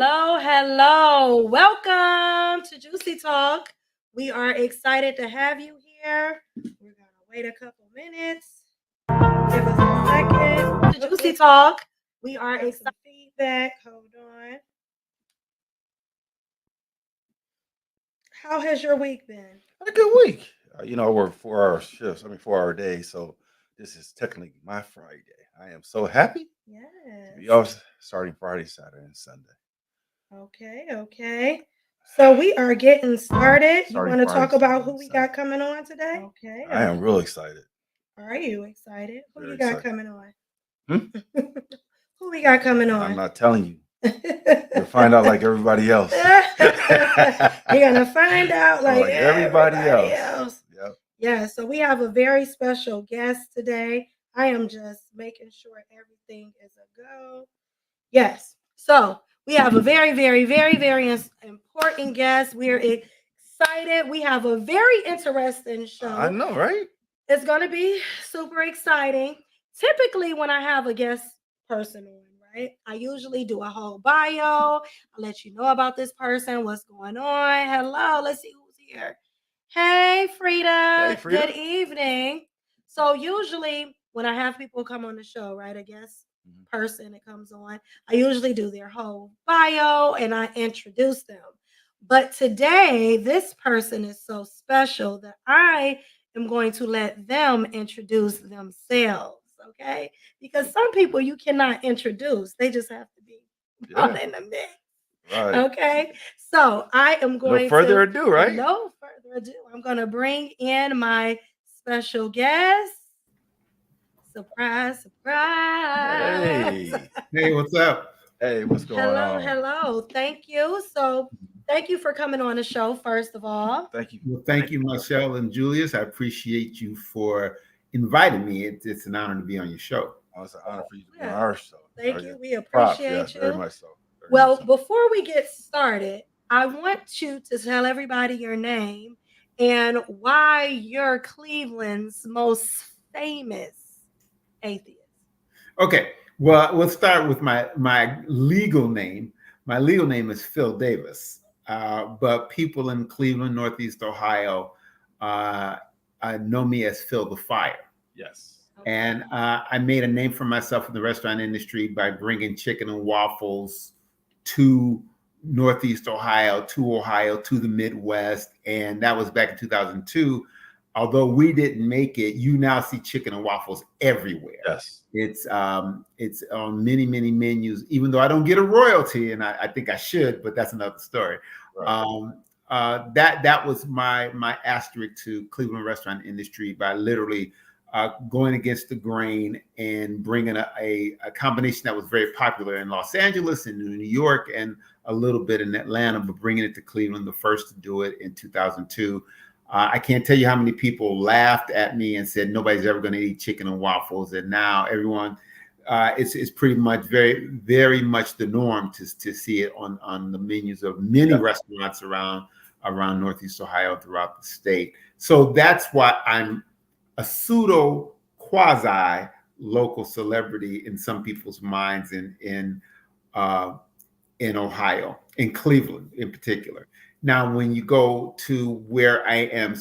Hello. Welcome to Juicy Talk. We are excited to have you here. We're going to wait a couple minutes. Give us a second. To Juicy Talk. We are excited. Feedback. Hold on. How has your week been? A good week. I work 4-hour shifts. 4-hour days. So this is technically my Friday. I am so happy to be off starting Friday, Saturday, and Sunday. Okay. So we are getting started. You want to talk about who we got coming on today? Okay. I am real excited. Are you excited? Who Very you got excited. coming on? Who we got coming on? I'm not telling you. You'll find out like everybody else. You're gonna find out like everybody else. Yep. Yeah, so we have a very special guest today. I am just making sure everything is a go. Yes. So we have a very, very, very, very important guest. We're excited. We have a very interesting show. I know, right? It's going to be super exciting. Typically, when I have a guest person on, right, I usually do a whole bio. I'll let you know about this person, what's going on. Hello, let's see who's here. Hey, Frida. Hey, Frida. Good evening. So usually when I have people come on the show, right, I guess person that comes on, I usually do their whole bio and I introduce them. But today, this person is so special that I am going to let them introduce themselves, okay? Because some people you cannot introduce, they just have to be brought in the mix. Right. Okay, so I am going No further ado, right? No further ado. I'm going to bring in my special guest. Surprise. Hey, what's up? Hey, what's going on? Hello. Thank you. So thank you for coming on the show, first of all. Thank you. Well, thank you, Michelle and Julius. I appreciate you for inviting me. It's an honor to be on your show. Oh, it's an honor for you to be on our show. Thank you. We appreciate you. Very much so. Before we get started, I want you to tell everybody your name and why you're Cleveland's most famous atheist. Okay. Well, we'll start with my legal name. My legal name is Phil Davis, but people in Cleveland, Northeast Ohio, know me as Phil the Fire. Yes. Okay. And I made a name for myself in the restaurant industry by bringing chicken and waffles to Northeast Ohio, to the Midwest. And that was back in 2002. Although we didn't make it, you now see chicken and waffles everywhere. Yes. It's on many menus, even though I don't get a royalty, and I think I should, but that's another story. Right. That was my asterisk to Cleveland restaurant industry by literally going against the grain and bringing a combination that was very popular in Los Angeles and New York and a little bit in Atlanta, but bringing it to Cleveland, the first to do it in 2002. I can't tell you how many people laughed at me and said nobody's ever going to eat chicken and waffles, and now everyone, it's pretty much very much the norm to see it on the menus of many restaurants around Northeast Ohio, throughout the state. So that's why I'm a pseudo quasi local celebrity in some people's minds in Ohio, in Cleveland in particular. Now, when you go to where I am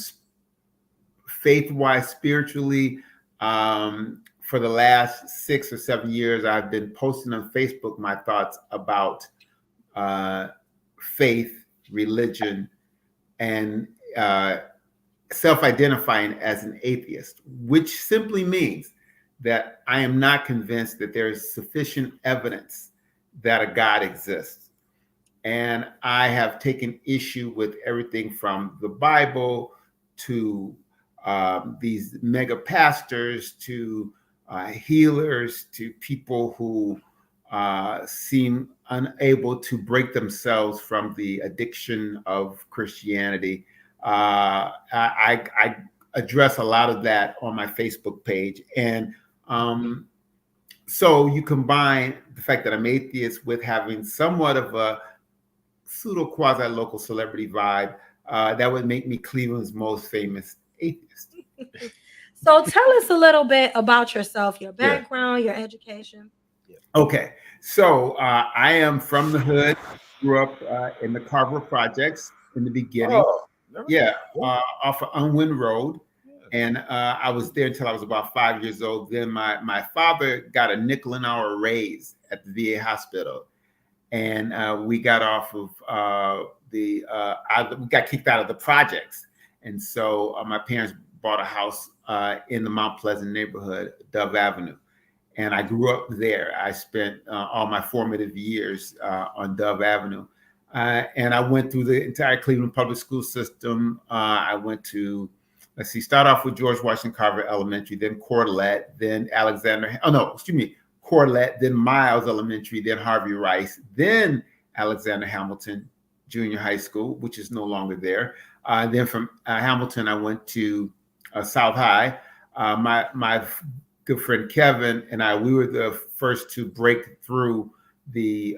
faith-wise, spiritually, for the last 6 or 7 years, I've been posting on Facebook my thoughts about faith, religion, and self-identifying as an atheist, which simply means that I am not convinced that there is sufficient evidence that a God exists. And I have taken issue with everything from the Bible to these mega pastors to healers to people who seem unable to break themselves from the addiction of Christianity. I address a lot of that on my Facebook page. And so you combine the fact that I'm atheist with having somewhat of a pseudo quasi local celebrity vibe, that would make me Cleveland's most famous atheist. So tell us a little bit about yourself, your background, your education. Okay, so I am from the hood. grew up in the Carver Projects in the beginning. Oh, Yeah, off of Unwin Road. And I was there until I was about 5 years old. Then my father got a nickel an hour raise at the VA hospital. And we got off of we got kicked out of the projects. And so my parents bought a house in the Mount Pleasant neighborhood, Dove Avenue. And I grew up there. I spent all my formative years on Dove Avenue. And I went through the entire Cleveland public school system. I went to, start off with George Washington Carver Elementary, then Corlett, then Corlett, then Miles Elementary, then Harvey Rice, then Alexander Hamilton Junior High School, which is no longer there. Then from Hamilton, I went to South High. My good friend Kevin and I, we were the first to break through the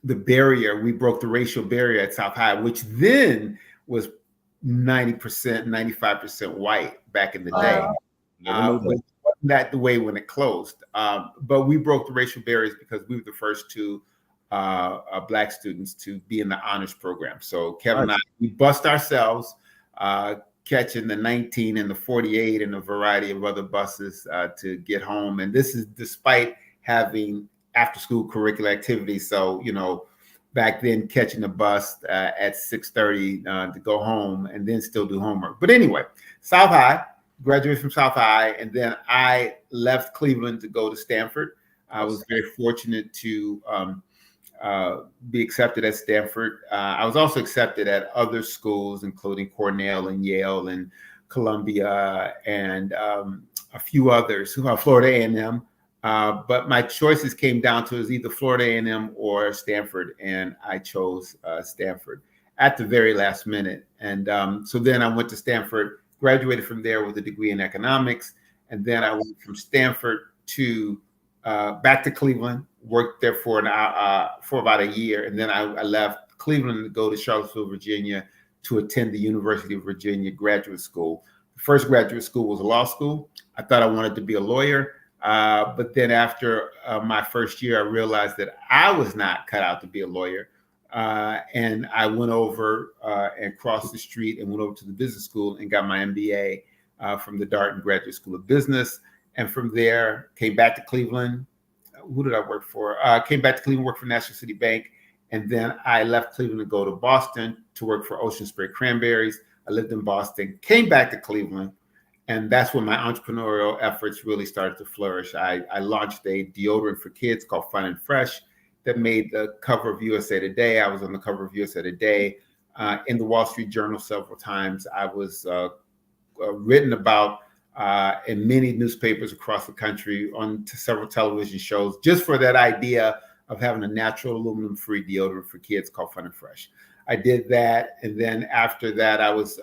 barrier. We broke the racial barrier at South High, which then was 90%, 95% white back in the day. But wasn't that the way when it closed? But we broke the racial barriers because we were the first two Black students to be in the honors program. So Kevin and I, we bust ourselves, catching the 19 and the 48 and a variety of other buses to get home. And this is despite having after school curricular activities. So, you know, back then catching the bus at 6:30 to go home and then still do homework. But anyway, South High, graduated from South High. And then I left Cleveland to go to Stanford. I was very fortunate to be accepted at Stanford. I was also accepted at other schools, including Cornell and Yale and Columbia and a few others, Florida A&M. But my choices came down to either Florida A&M or Stanford, and I chose Stanford at the very last minute. And so then I went to Stanford, graduated from there with a degree in economics, and then I went from Stanford to back to Cleveland, worked there for about a year, and then I left Cleveland to go to Charlottesville, Virginia, to attend the University of Virginia graduate school. The first graduate school was a law school. I thought I wanted to be a lawyer, but then after my first year, I realized that I was not cut out to be a lawyer, and I went over and crossed the street and went over to the business school and got my MBA from the Darden Graduate School of Business. And from there, came back to Cleveland. Who did I work for? Came back to Cleveland, worked for National City Bank. And then I left Cleveland to go to Boston to work for Ocean Spray Cranberries. I lived in Boston, came back to Cleveland. And that's when my entrepreneurial efforts really started to flourish. I launched a deodorant for kids called Fun and Fresh that made the cover of USA Today. I was on the cover of USA Today, in the Wall Street Journal several times. I was written about in many newspapers across the country, on several television shows, just for that idea of having a natural aluminum-free deodorant for kids called Fun and Fresh. I did that, and then after that, I was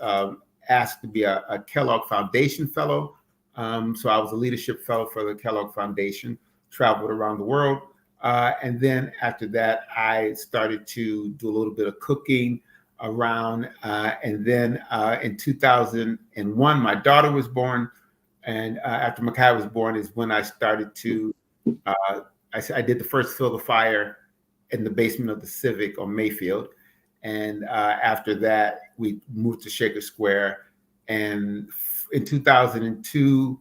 asked to be a Kellogg Foundation fellow. So I was a leadership fellow for the Kellogg Foundation, traveled around the world. And then after that, I started to do a little bit of cooking around. And then in 2001, my daughter was born. And after Makai was born is when I started to, I did the first Fill the Fire in the basement of the Civic on Mayfield. And after that, we moved to Shaker Square. And in 2002,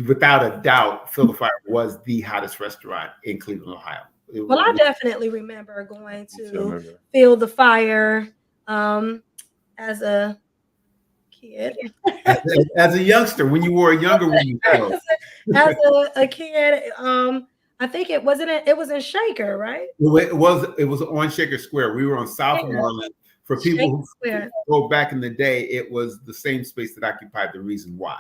without a doubt, Fill the Fire was the hottest restaurant in Cleveland, Ohio. Well, I definitely remember going to Fill the Fire as a kid. As a youngster, when you were a younger woman. As a kid, I think it was in Shaker, right? It was on Shaker Square. We were on South Moreland. For people who go back in the day, it was the same space that occupied the Reason Why.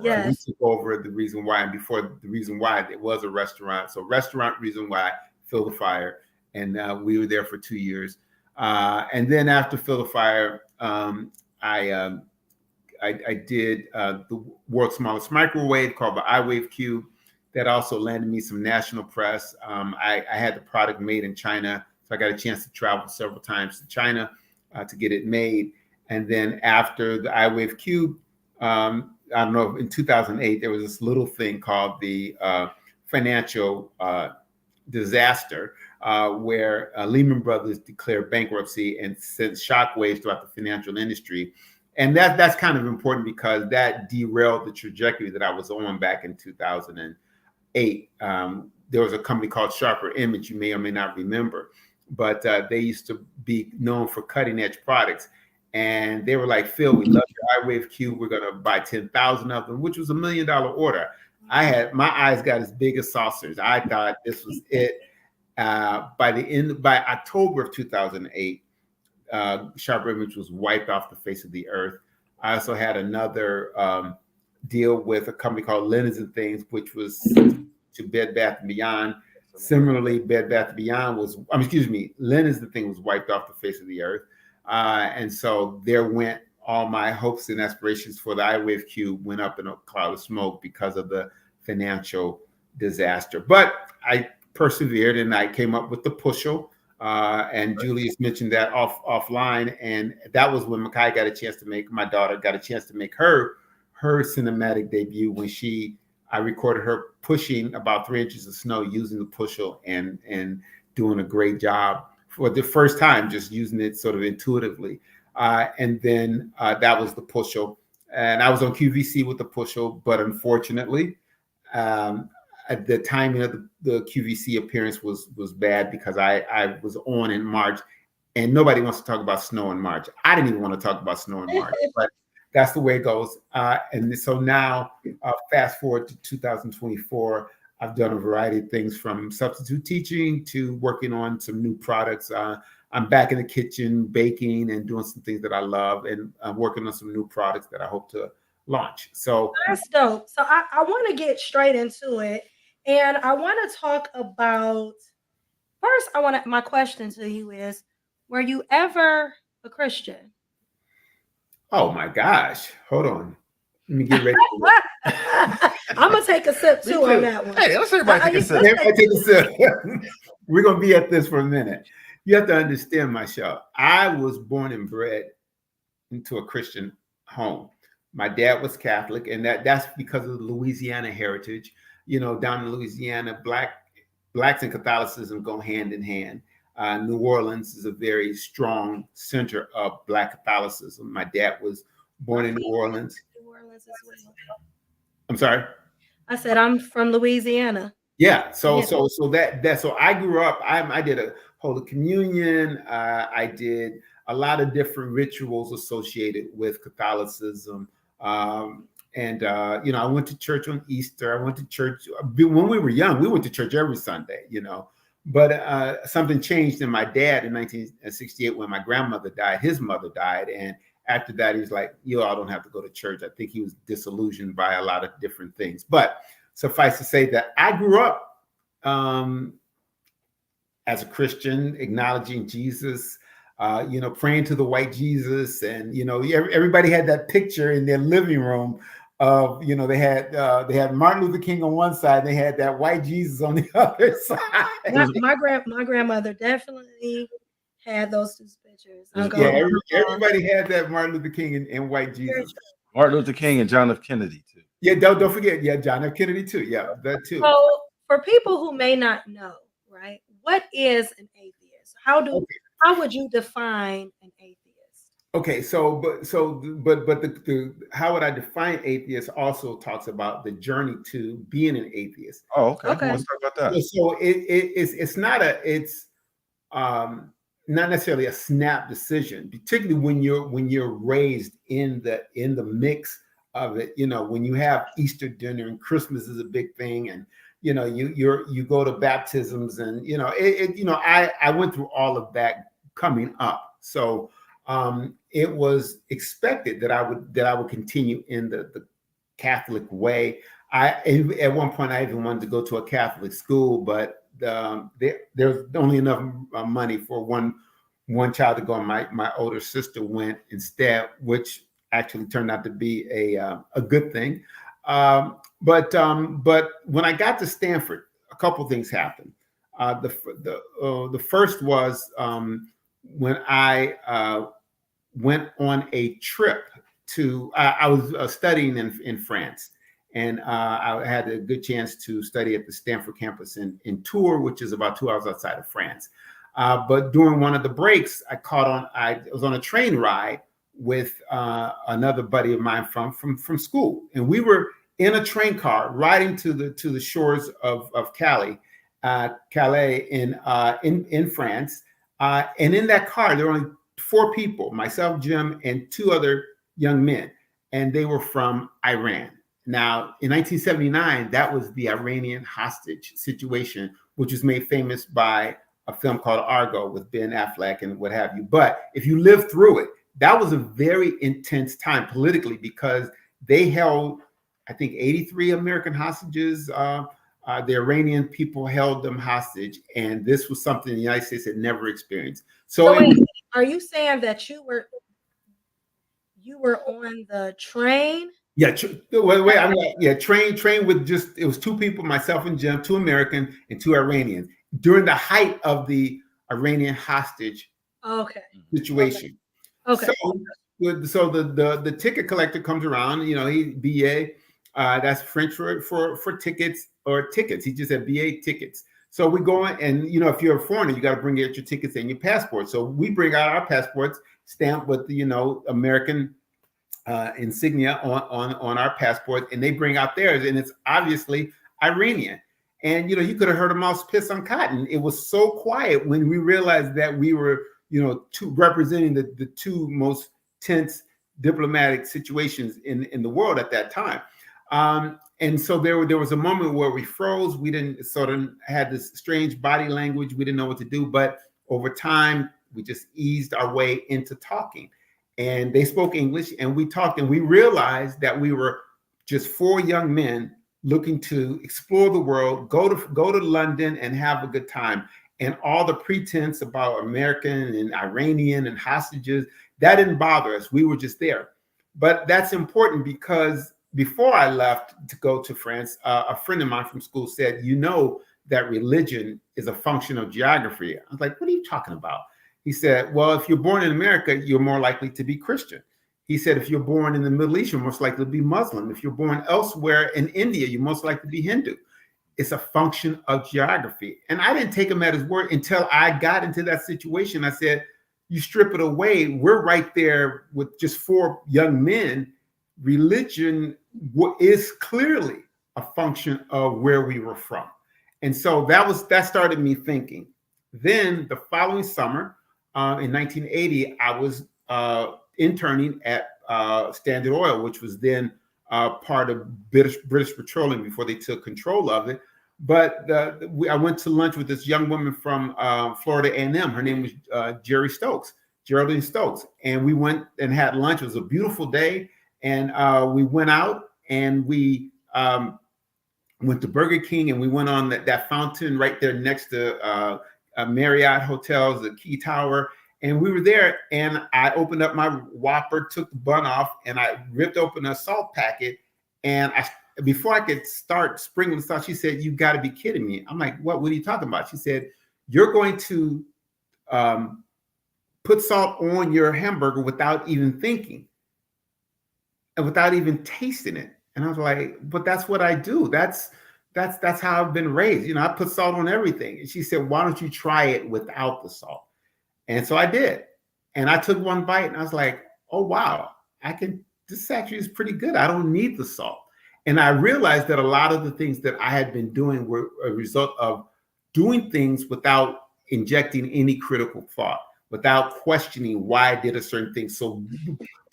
Yes. So we took over the Reason Why, and before the Reason Why, it was a restaurant. So restaurant Reason Why, Fill the Fire, and we were there for 2 years. And then after Fill the Fire, I did the world's smallest microwave called the iWave Cube. That also landed me some national press. I had the product made in China, so I got a chance to travel several times to China to get it made. And then after the iWave Cube, I don't know, in 2008, there was this little thing called the financial disaster where Lehman Brothers declared bankruptcy and sent shockwaves throughout the financial industry. And that's kind of important because that derailed the trajectory that I was on back in 2008. There was a company called Sharper Image, you may or may not remember, but they used to be known for cutting edge products. And they were like, Phil, we love your iWave Cube. We're going to buy 10,000 of them, which was $1 million order. My eyes got as big as saucers. I thought this was it. By October of 2008, Sharper Image was wiped off the face of the earth. I also had another deal with a company called Linens and Things, which was to Bed Bath & Beyond. Similarly, Bed Bath & Beyond Linens and Things was wiped off the face of the earth. And so there went all my hopes and aspirations for the iWave Cube went up in a cloud of smoke because of the financial disaster. But I persevered and I came up with the Pushel. And Julius mentioned that offline, and that was when my daughter got a chance to make her cinematic debut when I recorded her pushing about 3 inches of snow using the Pushel and doing a great job for the first time, just using it sort of intuitively. And then that was the Pushel, and I was on QVC with the Pushel, but unfortunately, the timing of the QVC appearance was bad because I was on in March, and nobody wants to talk about snow in March. I didn't even want to talk about snow in March, but that's the way it goes. And so now, fast forward to 2024, I've done a variety of things from substitute teaching to working on some new products. I'm back in the kitchen baking and doing some things that I love, and I'm working on some new products that I hope to launch. So that's dope. So I want to get straight into it. And I want to talk about, first, my question to you is, were you ever a Christian? Oh my gosh. Hold on. Let me get ready. I'm going to take a sip too on that one. Hey, let's everybody take a sip. Everybody take a sip. We're going to be at this for a minute. You have to understand, Michelle, I was born and bred into a Christian home. My dad was Catholic, and that's because of the Louisiana heritage. You know, down in Louisiana, blacks and Catholicism go hand in hand. New Orleans is a very strong center of Black Catholicism. My dad was born in New Orleans. New Orleans as well. I'm sorry? I said I'm from Louisiana. Yeah. So I grew up. I did a Holy Communion. I did a lot of different rituals associated with Catholicism. And I went to church on Easter. I went to church when we were young. We went to church every Sunday, But something changed in my dad in 1968 when my grandmother died. His mother died. And after that, he was like, you all don't have to go to church. I think he was disillusioned by a lot of different things. But suffice to say that I grew up as a Christian, acknowledging Jesus, praying to the white Jesus. And, everybody had that picture in their living room of, they had Martin Luther King on one side, and they had that white Jesus on the other side. My grandmother definitely had those two pictures. Everybody had that Martin Luther King and white Jesus. Martin Luther King and John F. Kennedy too. Yeah, don't forget. Yeah, John F. Kennedy too. Yeah, that too. So for people who may not know, right, what is an atheist? How would you define an atheist? Okay, but how would I define atheist also talks about the journey to being an atheist. Oh, okay. Let's talk about that. So it's not necessarily a snap decision, particularly when you're raised in the mix of it. When you have Easter dinner and Christmas is a big thing, and you go to baptisms, and I went through all of that coming up. So it was expected that I would continue in the Catholic way. At one point I even wanted to go to a Catholic school, but there's only enough money for one child to go, and my older sister went instead, which actually turned out to be a good thing. But when I got to Stanford, a couple things happened. The first was when I went on a trip to, I was studying in France, And I had a good chance to study at the Stanford campus in Tours, which is about 2 hours outside of France. But during one of the breaks, I was on a train ride with another buddy of mine from school, and we were in a train car riding to the shores of Calais in France. And in that car, there were only 4 people: myself, Jim, and 2 other young men, and they were from Iran. Now, in 1979, that was the Iranian hostage situation, which was made famous by a film called Argo with Ben Affleck and what have you. But if you lived through it, that was a very intense time politically, because they held, I think, 83 American hostages. The Iranian people held them hostage, and this was something the United States had never experienced. So wait, are you saying that you were on the train? Yeah, train with it was 2 people, myself and Jim, 2 American and 2 Iranians, during the height of the Iranian hostage situation. Okay. So the ticket collector comes around, he BA, that's French for tickets or tickets. He just said BA tickets. So we go in, and if you're a foreigner, you got to bring out your tickets and your passport. So we bring out our passports stamped with the American insignia on our passport, and they bring out theirs, and it's obviously Iranian. And you could have heard a mouse piss on cotton. It was so quiet when we realized that we were representing the 2 most tense diplomatic situations in the world at that time. And so there was a moment where we froze. We didn't sort of had this strange body language. We didn't know what to do, but over time we just eased our way into talking. And they spoke English, and we talked, and we realized that we were just 4 young men looking to explore the world, go to London and have a good time. And all the pretense about American and Iranian and hostages, that didn't bother us. We were just there. But that's important, because before I left to go to France, a friend of mine from school said, that religion is a function of geography. I was like, what are you talking about? He said, well, if you're born in America, you're more likely to be Christian. He said, if you're born in the Middle East, you're most likely to be Muslim. If you're born elsewhere in India, you're most likely to be Hindu. It's a function of geography. And I didn't take him at his word until I got into that situation. I said, you strip it away, we're right there with just 4 young men. Religion is clearly a function of where we were from. And so that started me thinking. Then the following summer, in 1980, I was interning at Standard Oil, which was then part of British Petroleum before they took control of it. But I went to lunch with this young woman from Florida A&M. Her name was Geraldine Stokes. And we went and had lunch. It was a beautiful day. And we went out, and we went to Burger King, and we went on that fountain right there next to Marriott Hotels, the Key Tower. And we were there, and I opened up my Whopper, took the bun off, and I ripped open a salt packet. And before I could start sprinkling salt, she said, "You got to be kidding me." I'm like, what are you talking about? She said, "You're going to put salt on your hamburger without even thinking and without even tasting it." And I was like, but that's what I do. That's how I've been raised. I put salt on everything. And she said, "Why don't you try it without the salt?" And so I did. And I took one bite, and I was like, oh, wow, this actually is pretty good. I don't need the salt. And I realized that a lot of the things that I had been doing were a result of doing things without injecting any critical thought, without questioning why I did a certain thing. So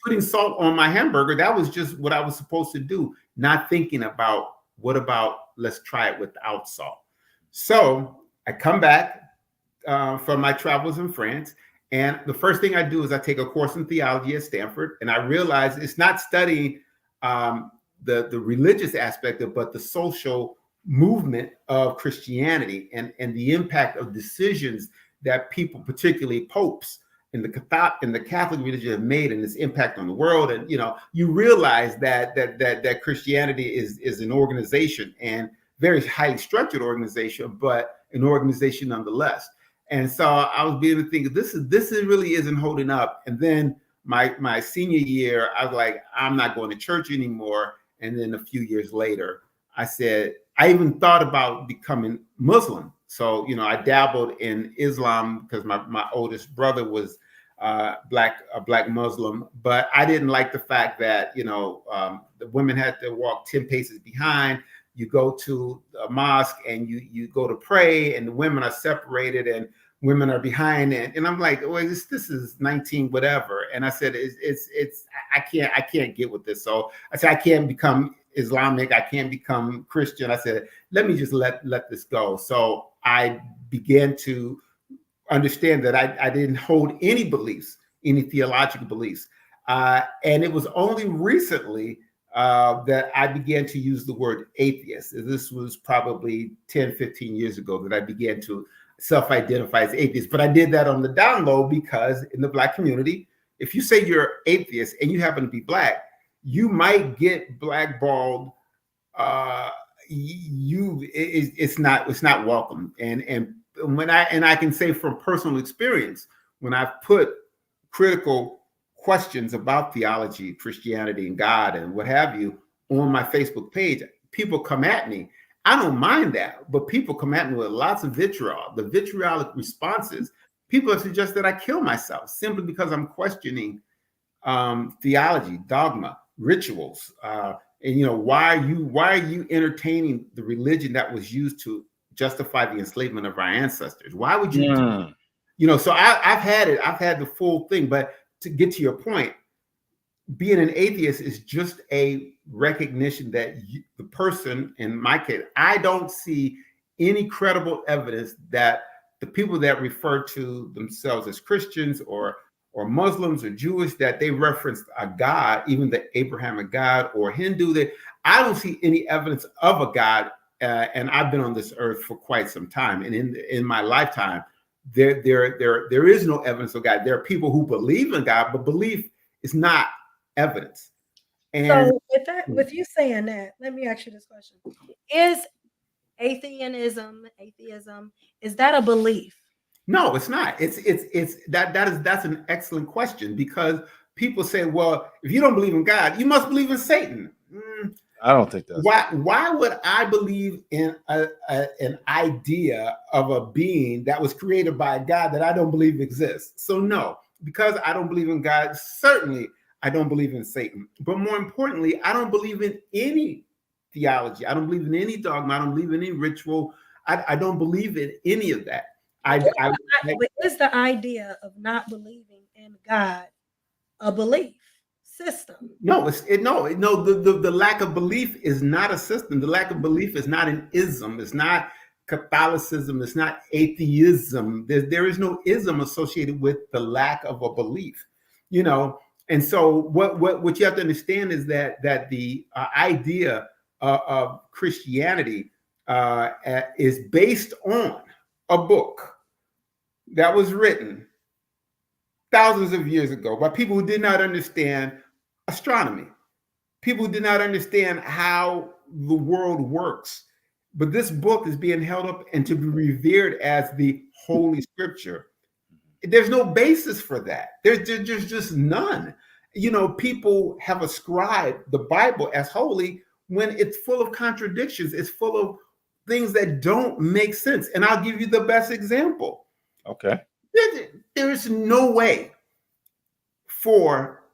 putting salt on my hamburger, that was just what I was supposed to do, not thinking about, what about, let's try it without salt. So I come back from my travels in France, and the first thing I do is I take a course in theology at Stanford, and I realize it's not studying the religious aspect of, but the social movement of Christianity and the impact of decisions that people, particularly popes in the Catholic religion, have made, and its impact on the world. And you realize that Christianity is an organization, and very highly structured organization, but an organization nonetheless. And so I was beginning to think, this really isn't holding up. And then my senior year, I was like, I'm not going to church anymore. And then a few years later, I said, I even thought about becoming Muslim. So, I dabbled in Islam because my oldest brother was a black Muslim, but I didn't like the fact that, the women had to walk 10 paces behind. You go to a mosque and you go to pray, and the women are separated and women are behind. And I'm like, well, this is 19, whatever. And I said, I can't get with this. So I said, I can't become Islamic. I can't become Christian. I said, let me just let this go. So I began to understand that I didn't hold any beliefs, any theological beliefs. And it was only recently that I began to use the word atheist. This was probably 10, 15 years ago that I began to self-identify as atheist. But I did that on the down low because in the Black community, if you say you're atheist and you happen to be Black, you might get blackballed. It's not welcome. And I can say from personal experience, when I've put critical questions about theology, Christianity, and God, and what have you on my Facebook page, people come at me. I don't mind that, but people come at me with lots of vitriol. The vitriolic responses, people have suggested that I kill myself simply because I'm questioning theology, dogma, rituals, and why are you entertaining the religion that was used to justify the enslavement of our ancestors? Why would you? So I've had the full thing. But to get to your point, being an atheist is just a recognition that the person, in my case, I don't see any credible evidence that the people that refer to themselves as Christians or Muslims or Jewish, that they referenced a God, even the Abrahamic God, or Hindu, that I don't see any evidence of a God. And I've been on this earth for quite some time, and in my lifetime, there is no evidence of God. There are people who believe in God, but belief is not evidence. And so with you saying that, let me ask you this question: is atheism, is that a belief? No, it's not. That's an excellent question, because people say, well, if you don't believe in God, you must believe in Satan. I don't think that's why would I believe in an idea of a being that was created by a God that I don't believe exists? So no, because I don't believe in God, certainly I don't believe in Satan. But more importantly, I don't believe in any theology. I don't believe in any dogma. I don't believe in any ritual. I don't believe in any of that. But is the idea of not believing in God a belief system? No, the lack of belief is not a system. The lack of belief is not an ism. It's not Catholicism. It's not atheism. There is no ism associated with the lack of a belief, And so what you have to understand is that the idea of Christianity is based on a book that was written thousands of years ago by people who did not understand astronomy, people who did not understand how the world works. But this book is being held up and to be revered as the Holy Scripture. There's no basis for that. There's just none. People have ascribed the Bible as holy when it's full of contradictions. It's full of things that don't make sense. And I'll give you the best example. Okay. There is no way for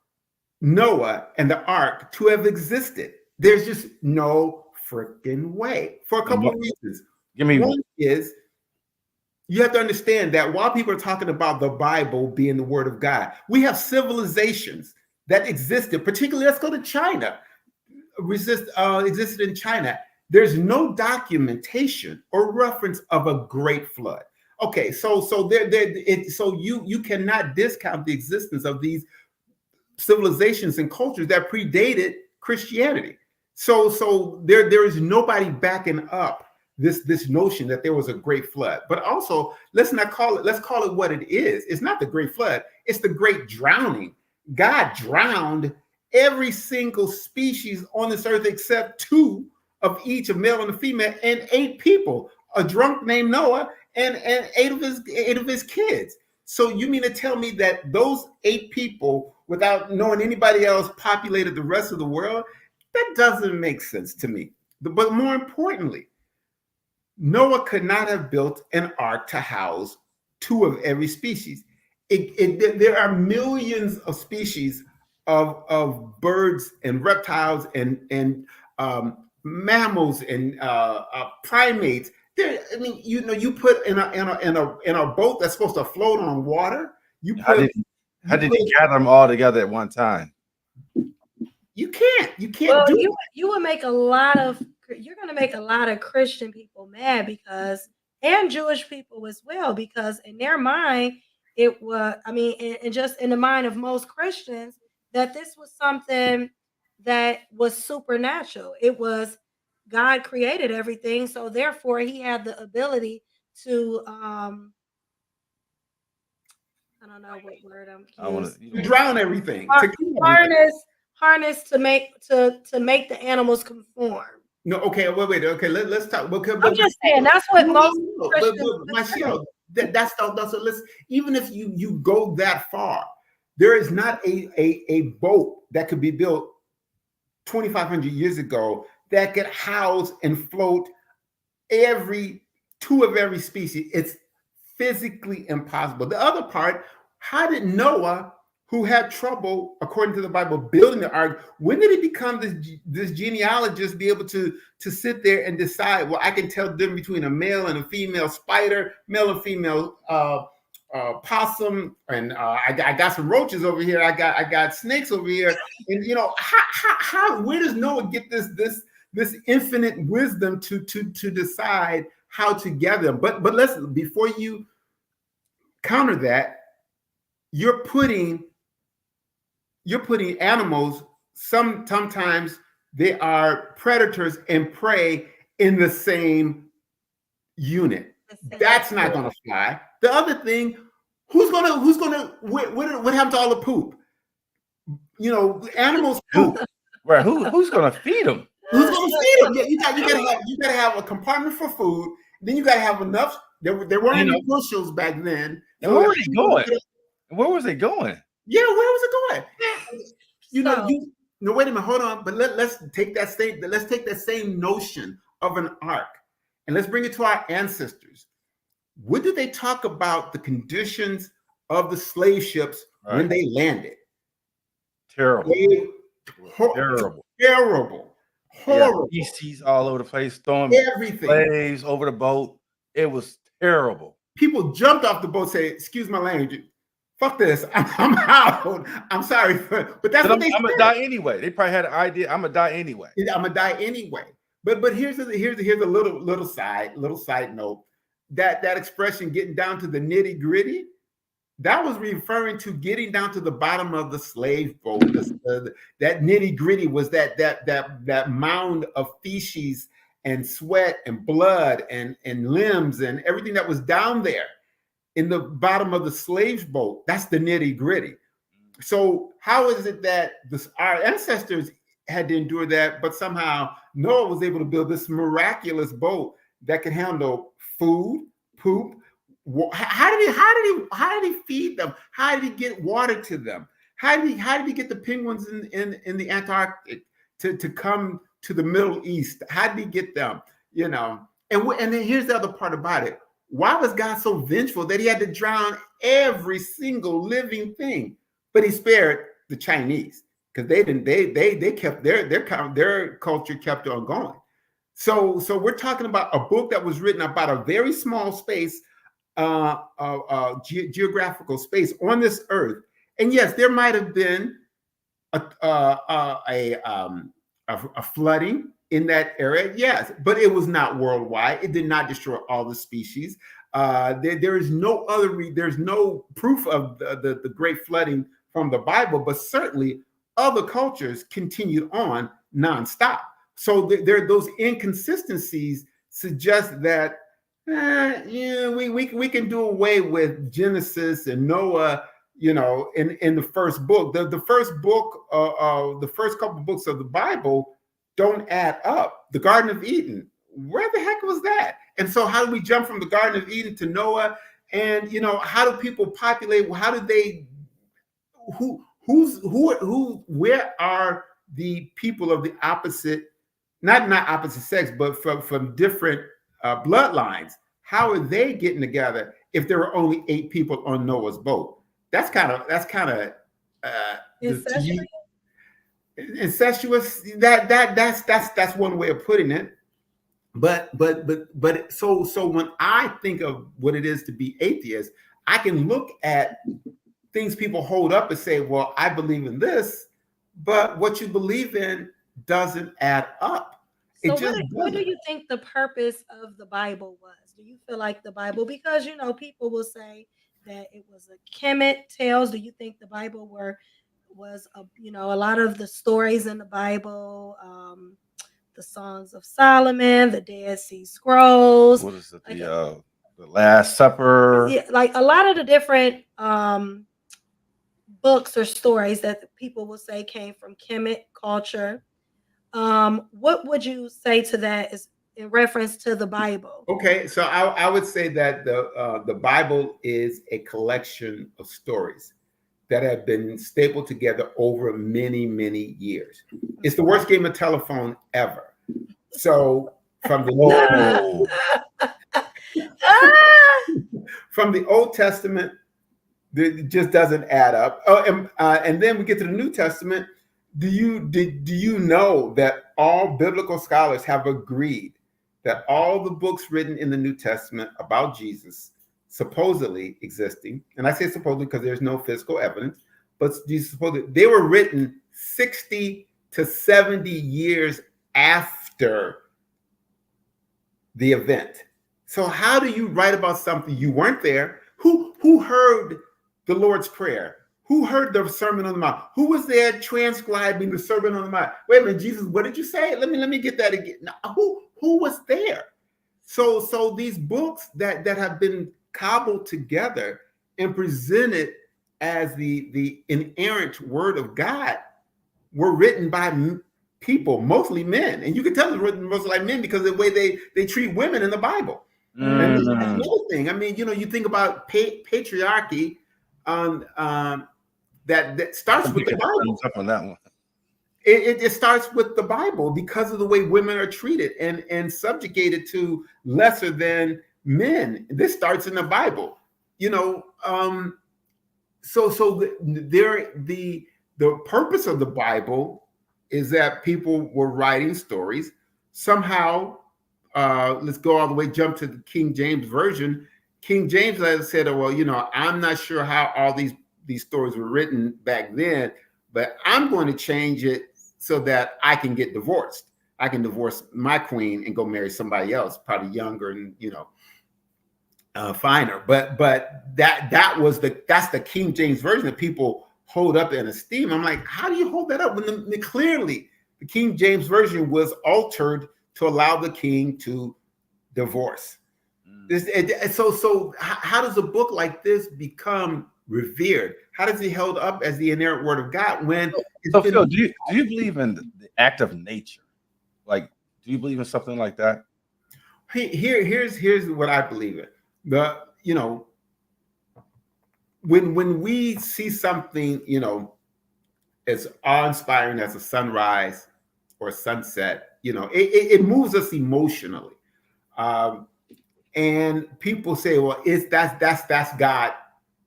Noah and the ark to have existed. There's just no freaking way, for a couple of reasons. One is, you have to understand that while people are talking about the Bible being the word of God, we have civilizations that existed, particularly, let's go to China, existed in China. There's no documentation or reference of a great flood. Okay, so you cannot discount the existence of these civilizations and cultures that predated Christianity. So there is nobody backing up this notion that there was a great flood. But also, let's call it what it is. It's not the great flood, it's the great drowning. God drowned every single species on this earth except two of each, a male and a female, and 8 people, a drunk named Noah and 8 of his kids. So you mean to tell me that those 8 people, without knowing anybody else, populated the rest of the world? That doesn't make sense to me. But more importantly, Noah could not have built an ark to house two of every species. There are millions of species of birds and reptiles and mammals and primates. I mean, you put in a boat that's supposed to float on water. How did you gather them all together at one time? You can't. Well, do it. You would make a lot of. You're going to make a lot of Christian people mad and Jewish people as well, because in their mind, it was. I mean, and just in the mind of most Christians, that this was something that was supernatural. It was God created everything, so therefore He had the ability to. I don't know what word I'm using. To drown everything. Harness to make the animals conform. No, okay, wait. Okay, let's talk. I'm just saying that's what most Christians. That's listen. Even if you go that far, there is not a boat that could be built 2,500 years ago that could house and float two of every species. It's physically impossible. The other part, how did Noah, who had trouble, according to the Bible, building the ark, when did he become this genealogist, be able to sit there and decide, well, I can tell the difference between a male and a female spider, male and female possum, and I got some roaches over here, I got snakes over here, and how where does Noah get this infinite wisdom to decide how to gather them? But listen, before you counter that, you're putting animals, sometimes they are predators and prey in the same unit. That's not going to fly. The other thing, what happened to all the poop? Animals poop. Right? Who's going to feed them? Who's going to feed them? Yeah, you got to have a compartment for food. Then you got to have enough. There weren't any bushels back then. And where was it going? Where was it going? Yeah, where was it going? No, wait a minute, hold on. But let's take that same notion of an ark and let's bring it to our ancestors. What did they talk about the conditions of the slave ships when they landed? Terrible. Horrible. Feces all over the place, throwing everything. Slaves over the boat. It was terrible. People jumped off the boat, say, "Excuse my language. Fuck this. I'm out. I'm sorry, but that's what they said. I'm gonna die anyway." They probably had an idea. I'm gonna die anyway. I'm gonna die anyway. But here's a little side note. That expression, getting down to the nitty gritty, that was referring to getting down to the bottom of the slave boat. That nitty gritty was that mound of feces and sweat and blood and limbs and everything that was down there in the bottom of the slave boat. That's the nitty gritty. So how is it that our ancestors had to endure that, but somehow Noah was able to build this miraculous boat that could handle food, poop? How did he feed them? How did he get water to them? How did he get the penguins in the Antarctic to come to the Middle East? How did he get them? And then here's the other part about it. Why was God so vengeful that he had to drown every single living thing? But he spared the Chinese because they kept their culture kept on going. So we're talking about a book that was written about a very small space, geographical space on this earth. And yes, there might have been a flooding in that area, yes, but it was not worldwide. It did not destroy all the species. There's no proof of the great flooding from the Bible, but certainly other cultures continued on nonstop. So there those inconsistencies suggest that we can do away with Genesis and Noah, in the first book. The first book, the first couple of books of the Bible don't add up. The Garden of Eden, where the heck was that? And so how do we jump from the Garden of Eden to Noah? And how do people populate? How do they? Where are the people of the opposite, not opposite sex, but from different bloodlines, how are they getting together if there were only 8 people on Noah's boat? That's kind of Incestuous? incestuous. That's one way of putting it. But so when I think of what it is to be atheist, I can look at things people hold up and say, well, I believe in this, but what you believe in doesn't add up. So what do you think the purpose of the Bible was? Do you feel like the Bible, because people will say that it was a Kemet tales. Do you think the Bible was a lot of the stories in the Bible, the Songs of Solomon, the Dead Sea Scrolls? What is it? The Last Supper? Yeah, like a lot of the different books or stories that people will say came from Kemet culture. What would you say to that is in reference to the Bible? Okay, so I would say that the Bible is a collection of stories that have been stapled together over many, many years. It's the worst game of telephone ever. So from the from the Old Testament, it just doesn't add up. Oh, and then we get to the New Testament. Do you know that all biblical scholars have agreed that all the books written in the New Testament about Jesus supposedly existing, and I say supposedly because there's no physical evidence, but they were written 60 to 70 years after the event. So how do you write about something you weren't there? Who heard the Lord's Prayer? Who heard the Sermon on the Mount? Who was there transcribing the Sermon on the Mount? Wait a minute, Jesus, what did you say? Let me get that again. Now, who was there? So these books that have been cobbled together and presented as the inerrant word of God were written by people, mostly men. And you can tell it's written mostly like men because of the way they treat women in the Bible. And that's another thing. I mean, you think about patriarchy that starts with the Bible. Up on that one. It starts with the Bible because of the way women are treated and subjugated to lesser than men. This starts in the Bible, So the purpose of the Bible is that people were writing stories. Somehow, let's go all the way, jump to the King James version. King James said, well, I'm not sure how all these stories were written back then, but I'm going to change it so that I can get divorced. I can divorce my queen and go marry somebody else, probably younger and finer. But that's the King James version that people hold up in esteem. I'm like, how do you hold that up when clearly the King James version was altered to allow the king to divorce? So how does a book like this become revered? How does it held up as the inerrant word of God when Phil, do you believe in the act of nature? Like, do you believe in something like that? Here's what I believe in. When we see something, as awe-inspiring as a sunrise or a sunset, it moves us emotionally. And people say, well, that's God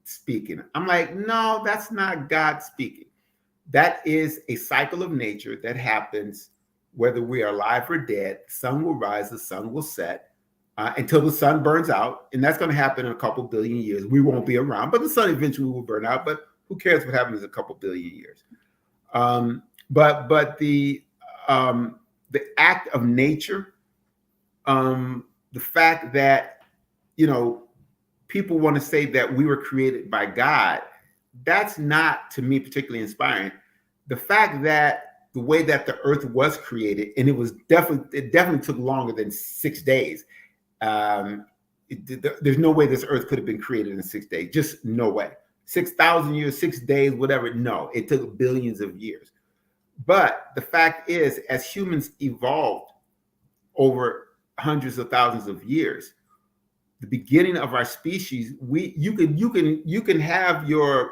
speaking. I'm like, no, that's not God speaking. That is a cycle of nature that happens whether we are alive or dead. The sun will rise, the sun will set until the sun burns out. And that's going to happen in a couple billion years. We won't be around, but the sun eventually will burn out. But who cares what happens in a couple billion years? But the act of nature, the fact that, people want to say that we were created by God, that's not, to me, particularly inspiring. The fact that the way that the earth was created, and it definitely took longer than 6 days. There's no way this earth could have been created in 6 days. Just no way. 6,000 years, 6 days, whatever. No, it took billions of years. But the fact is, as humans evolved over hundreds of thousands of years, the beginning of our species, you can have your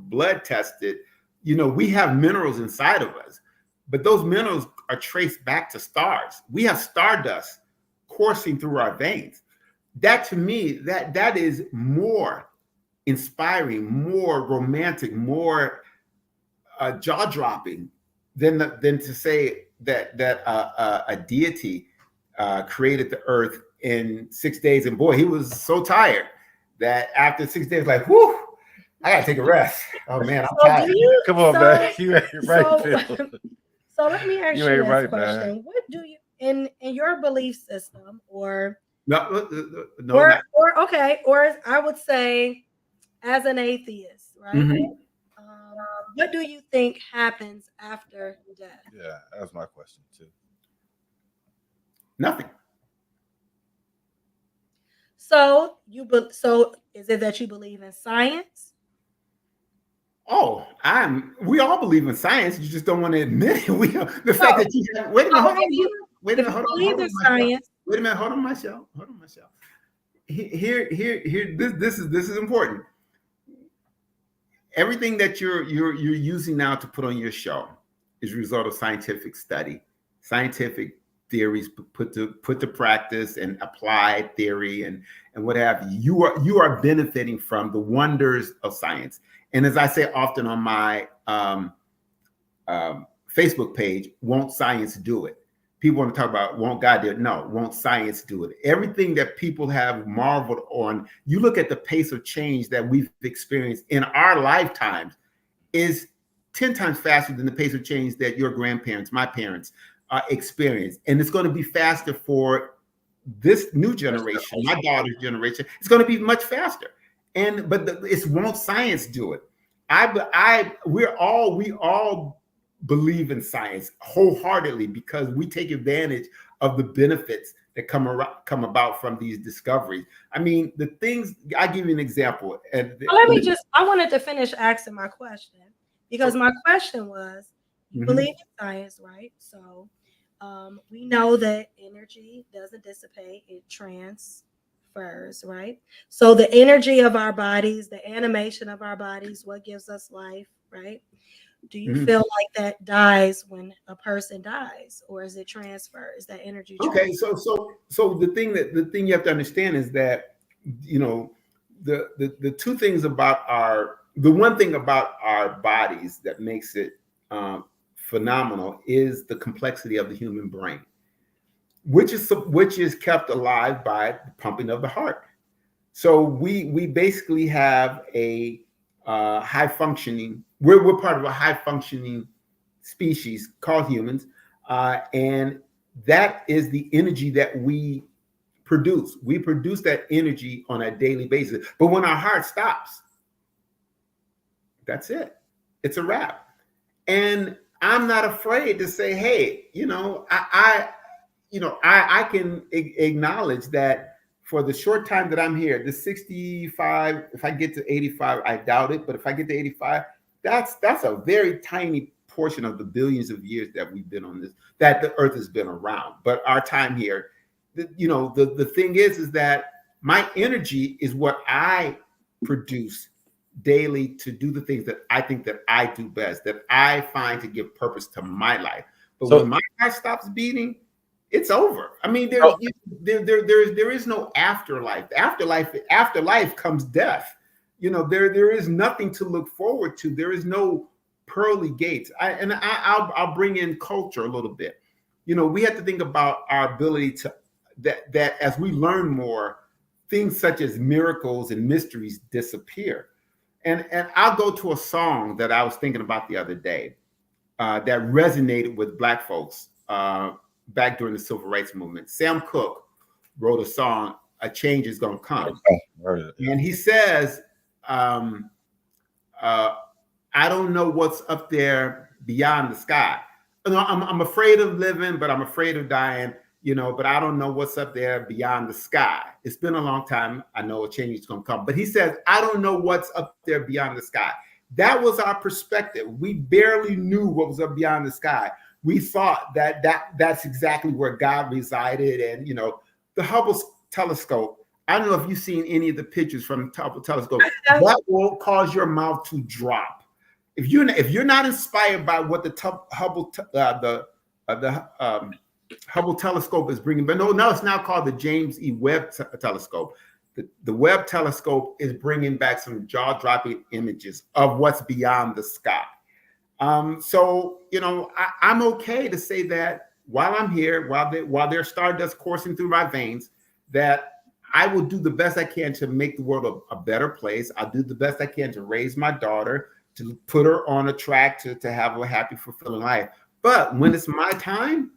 blood tested we have minerals inside of us, but those minerals are traced back to stars. We have stardust coursing through our veins. That to me, that is more inspiring, more romantic, more jaw-dropping than to say that a deity created the earth in 6 days. And boy, he was so tired that after 6 days, like, whoo, I gotta take a rest. Oh man, I'm tired. Come on, man. You ain't right, Phil. So let me ask you ain't this right, question. man. What do you in your belief system or No, or I would say as an atheist, right? Mhm. What do you think happens after death? Yeah, that's my question too. Nothing. So so is it that you believe in science? Oh, we all believe in science. You just don't want to admit it. The fact that you wait a minute, hold on, hold on, science. wait a minute, hold on, Michelle. Here, this is important. Everything that you're using now to put on your show is a result of scientific study, scientific theories put to practice, and applied theory and what have you. You are benefiting from the wonders of science. And as I say often on my Facebook page, won't science do it? People want to talk about won't God do it? No, won't science do it? Everything that people have marveled on, you look at the pace of change that we've experienced in our lifetimes is 10 times faster than the pace of change that your grandparents, my parents, experienced. And it's going to be faster for this new generation, my daughter's generation. It's going to be much faster. But it's won't science do it? We all believe in science wholeheartedly because we take advantage of the benefits that come about from these discoveries. I mean, the things, I give you an example. I wanted to finish asking my question because my question was, you believe in science, right? So we know that energy doesn't dissipate, it transfers, right? So the energy of our bodies, the animation of our bodies, what gives us life, right? Do you feel like that dies when a person dies, or is it transfer? Is that energy transfer? Okay, so the thing you have to understand is that the two things about the one thing about our bodies that makes it phenomenal is the complexity of the human brain, which is kept alive by the pumping of the heart. So we basically have a high functioning. We're part of a high functioning species called humans, and that is the energy that we produce. We produce that energy on a daily basis. But when our heart stops, that's it. It's a wrap. And I'm not afraid to say, hey, I can acknowledge that for the short time that I'm here, the 65, if I get to 85, I doubt it, but if I get to 85, that's a very tiny portion of the billions of years that we've been on this, that the earth has been around. But our time here, the thing is that my energy is what I produce daily to do the things that I think that I do best, that I find to give purpose to my life. But when my heart stops beating, it's over. I mean, there is no afterlife. Afterlife comes death. There is nothing to look forward to. There is no pearly gates. I'll bring in culture a little bit. We have to think about our ability to that as we learn more, things such as miracles and mysteries disappear. And I'll go to a song that I was thinking about the other day that resonated with Black folks back during the Civil Rights Movement. Sam Cooke wrote a song, "A Change Is Gonna Come." And he says, I don't know what's up there beyond the sky. I'm afraid of living, but I'm afraid of dying, but I don't know what's up there beyond the sky. It's been a long time. I know a change is going to come. But he says, I don't know what's up there beyond the sky. That was our perspective. We barely knew what was up beyond the sky. We thought that's exactly where God resided. And, the Hubble telescope, I don't know if you've seen any of the pictures from the Hubble telescope. That will cause your mouth to drop. if you're not inspired by what the Hubble telescope is bringing, but no, it's now called the James E. Webb telescope. The Webb telescope is bringing back some jaw-dropping images of what's beyond the sky. So, I'm okay to say that while I'm here, while there's stardust coursing through my veins, that I will do the best I can to make the world a better place. I'll do the best I can to raise my daughter, to put her on a track to have a happy, fulfilling life. But when it's my time,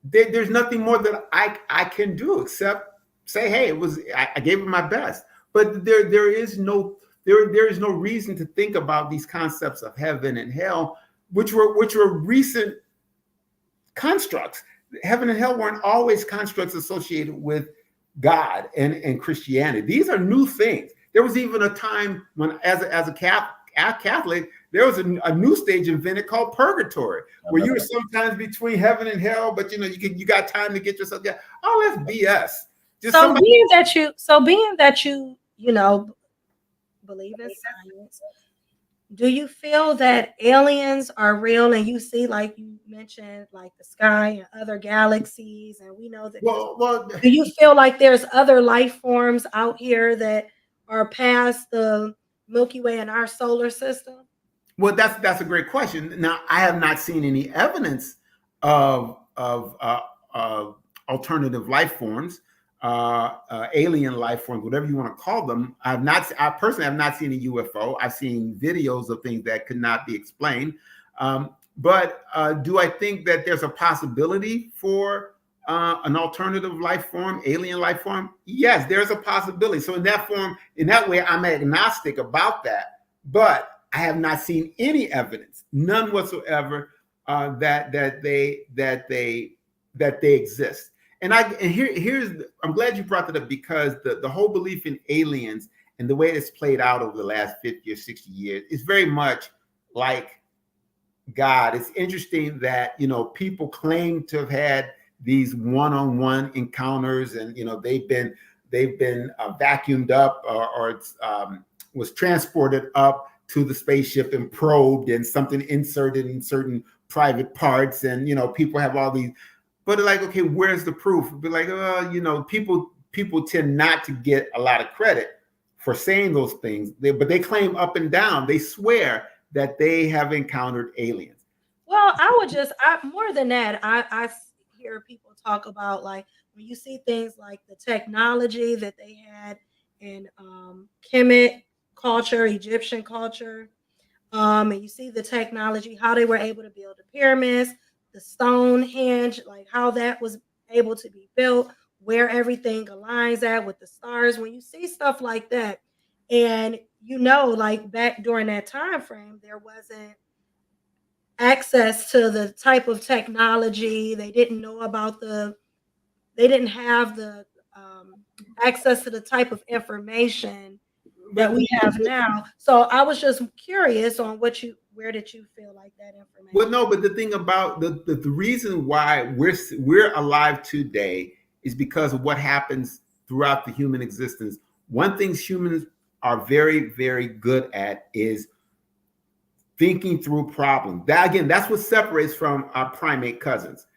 there's nothing more that I can do except say, hey, I gave it my best. But there is no reason to think about these concepts of heaven and hell, which were recent constructs. Heaven and hell weren't always constructs associated with God and Christianity. These are new things. There was even a time when, as a Catholic, there was a new stage invented called purgatory, where you were sometimes between heaven and hell, but you got time to get yourself there. Oh, that's BS. Being that you believe in science, do you feel that aliens are real? And you see, like you mentioned, like the sky and other galaxies, and we know that. Do you feel like there's other life forms out here that are past the Milky Way in our solar system? Well, that's a great question. Now, I have not seen any evidence of alternative life forms, alien life forms, whatever you want to call them. I personally have not seen a UFO. I've seen videos of things that could not be explained. But do I think that there's a possibility for an alternative life form, alien life form? Yes, there's a possibility. So in that way, I'm agnostic about that. But I have not seen any evidence, none whatsoever, that they exist. And I'm glad you brought that up, because the whole belief in aliens and the way it's played out over the last 50 or 60 years is very much like God. It's interesting that people claim to have had these one-on-one encounters, and they've been vacuumed up or was transported up to the spaceship and probed, and something inserted in certain private parts, and people have all these. But like, okay, where's the proof? But like, people tend not to get a lot of credit for saying those things. But they claim up and down, they swear that they have encountered aliens. Well, more than that, I hear people talk about, like, when you see things like the technology that they had in Kemet culture, Egyptian culture, and you see the technology, how they were able to build the pyramids, the Stonehenge, like how that was able to be built, where everything aligns at with the stars. When you see stuff like that, and like back during that time frame, there wasn't access to the type of technology. They didn't know about they didn't have the access to the type of information that we have now. So I was just curious on where did you feel like that information? Well, no, but the thing about the reason why we're alive today is because of what happens throughout the human existence. One thing humans are very, very good at is thinking through problems. That's what separates from our primate cousins.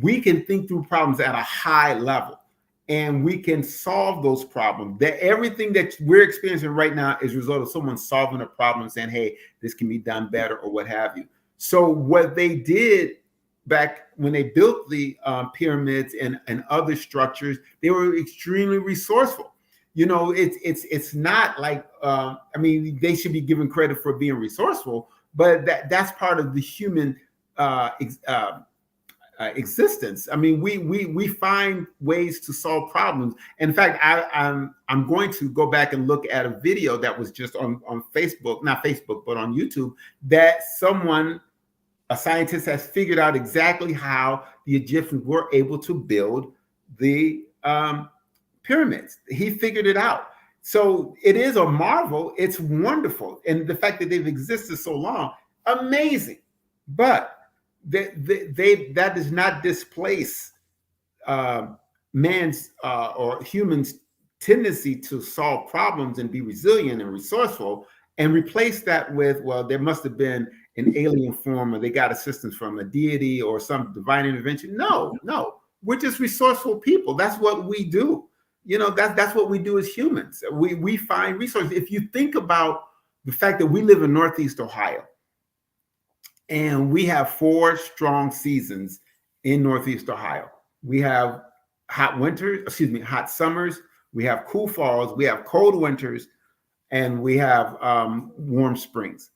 We can think through problems at a high level, and we can solve those problems. That everything that we're experiencing right now is a result of someone solving a problem, saying, hey, this can be done better, or what have you. So what they did back when they built the pyramids and other structures, they were extremely resourceful. It's not like, they should be given credit for being resourceful, but that's part of the human existence. I mean, we find ways to solve problems. In fact, I'm going to go back and look at a video that was just on Facebook, not Facebook, but on YouTube, that a scientist has figured out exactly how the Egyptians were able to build the pyramids. He figured it out. So it is a marvel. It's wonderful. And the fact that they've existed so long, amazing. But that does not displace man's or humans' tendency to solve problems and be resilient and resourceful. and replace that with, well, there must have been an alien form, or they got assistance from a deity or some divine intervention. No, we're just resourceful people. That's what we do. That's what we do as humans. We find resources. If you think about the fact that we live in Northeast Ohio, and we have 4 strong seasons in Northeast Ohio. We have hot summers, we have cool falls, we have cold winters, and we have warm springs.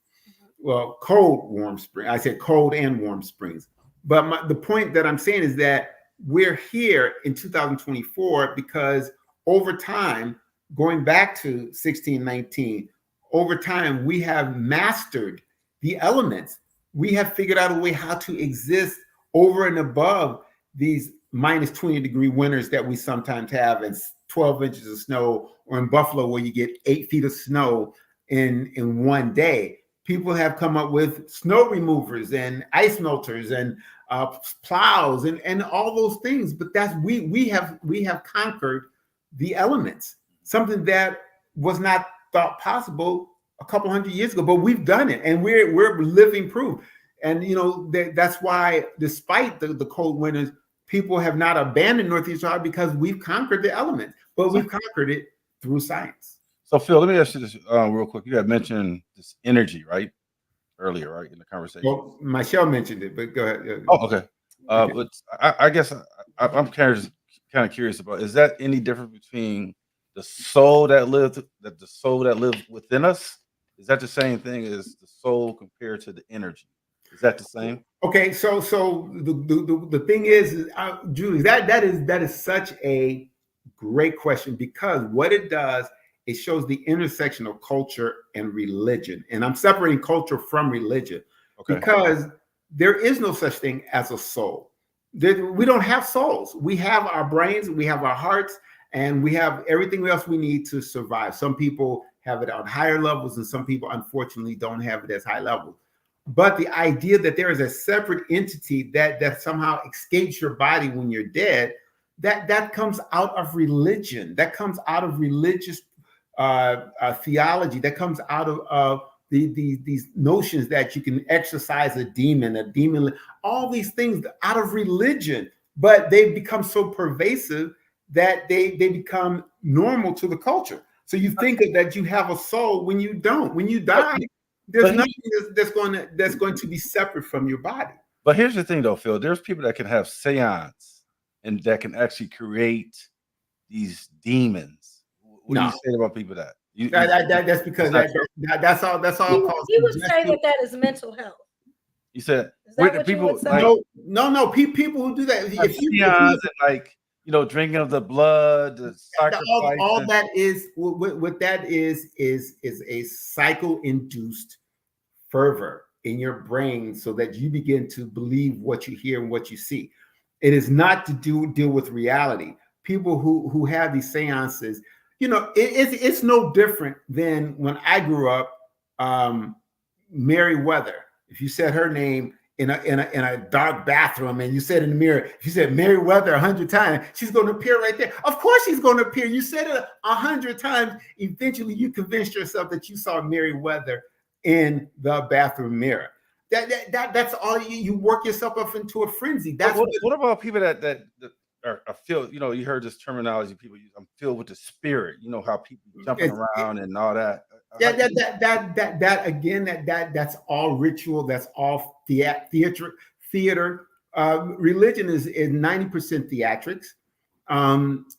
Well, cold, warm spring. I said cold and warm springs. But the point that I'm saying is that we're here in 2024 because over time, going back to 1619, over time, we have mastered the elements. We have figured out a way how to exist over and above these minus 20-degree winters that we sometimes have, and 12 inches of snow, or in Buffalo where you get 8 feet of snow in one day. People have come up with snow removers and ice melters and plows and all those things. But we have conquered the elements, something that was not thought possible a couple hundred years ago, but we've done it, and we're living proof. And that's why, despite the cold winters, people have not abandoned Northeast Ohio, because we've conquered the elements, but we've conquered it through science. So Phil, let me ask you this real quick. You had mentioned this energy, right? Earlier, right, in the conversation. Well, Michelle mentioned it, but go ahead. Oh, okay. But I guess I'm kind of curious about, is that any different between the soul that lives within us? Is that the same thing as the soul compared to the energy? Is that the same? Okay, so the thing is, Julie, that is such a great question, because what it does, it shows the intersection of culture and religion. And I'm separating culture from religion, because there is no such thing as a soul. We don't have souls. We have our brains, we have our hearts, and we have everything else we need to survive. Some people have it on higher levels, and some people, unfortunately, don't have it as high levels. But the idea that there is a separate entity that somehow escapes your body when you're dead, that comes out of religion. That comes out of religious theology. That comes out of these notions that you can exorcise a demon, all these things out of religion. But they become so pervasive that they become normal to the culture. So you think that you have a soul when you don't. When you die, there's nothing that's going to be separate from your body. But here's the thing, though, Phil. There's people that can have seance and that can actually create these demons. What do you say about people that? That's because that's all. He would say that is mental health. You said people no people who do that. If you drinking of the blood, the sacrifice. All that is what that is a cycle-induced fervor in your brain, so that you begin to believe what you hear and what you see. It is not to deal with reality. People who have these seances, it's no different than when I grew up. Meriwether, if you said her name in a dark bathroom, and you said in the mirror, if you said Meriwether 100 times, she's going to appear right there. Of course she's going to appear. You said it 100 times. Eventually you convinced yourself that you saw Meriwether in the bathroom mirror. That's all. You work yourself up into a frenzy. That's what about people that are filled? You heard this terminology people use. I'm filled with the spirit. You know how people jumping around and all that. That's all ritual. That's all theater. Religion is 90% theatrics.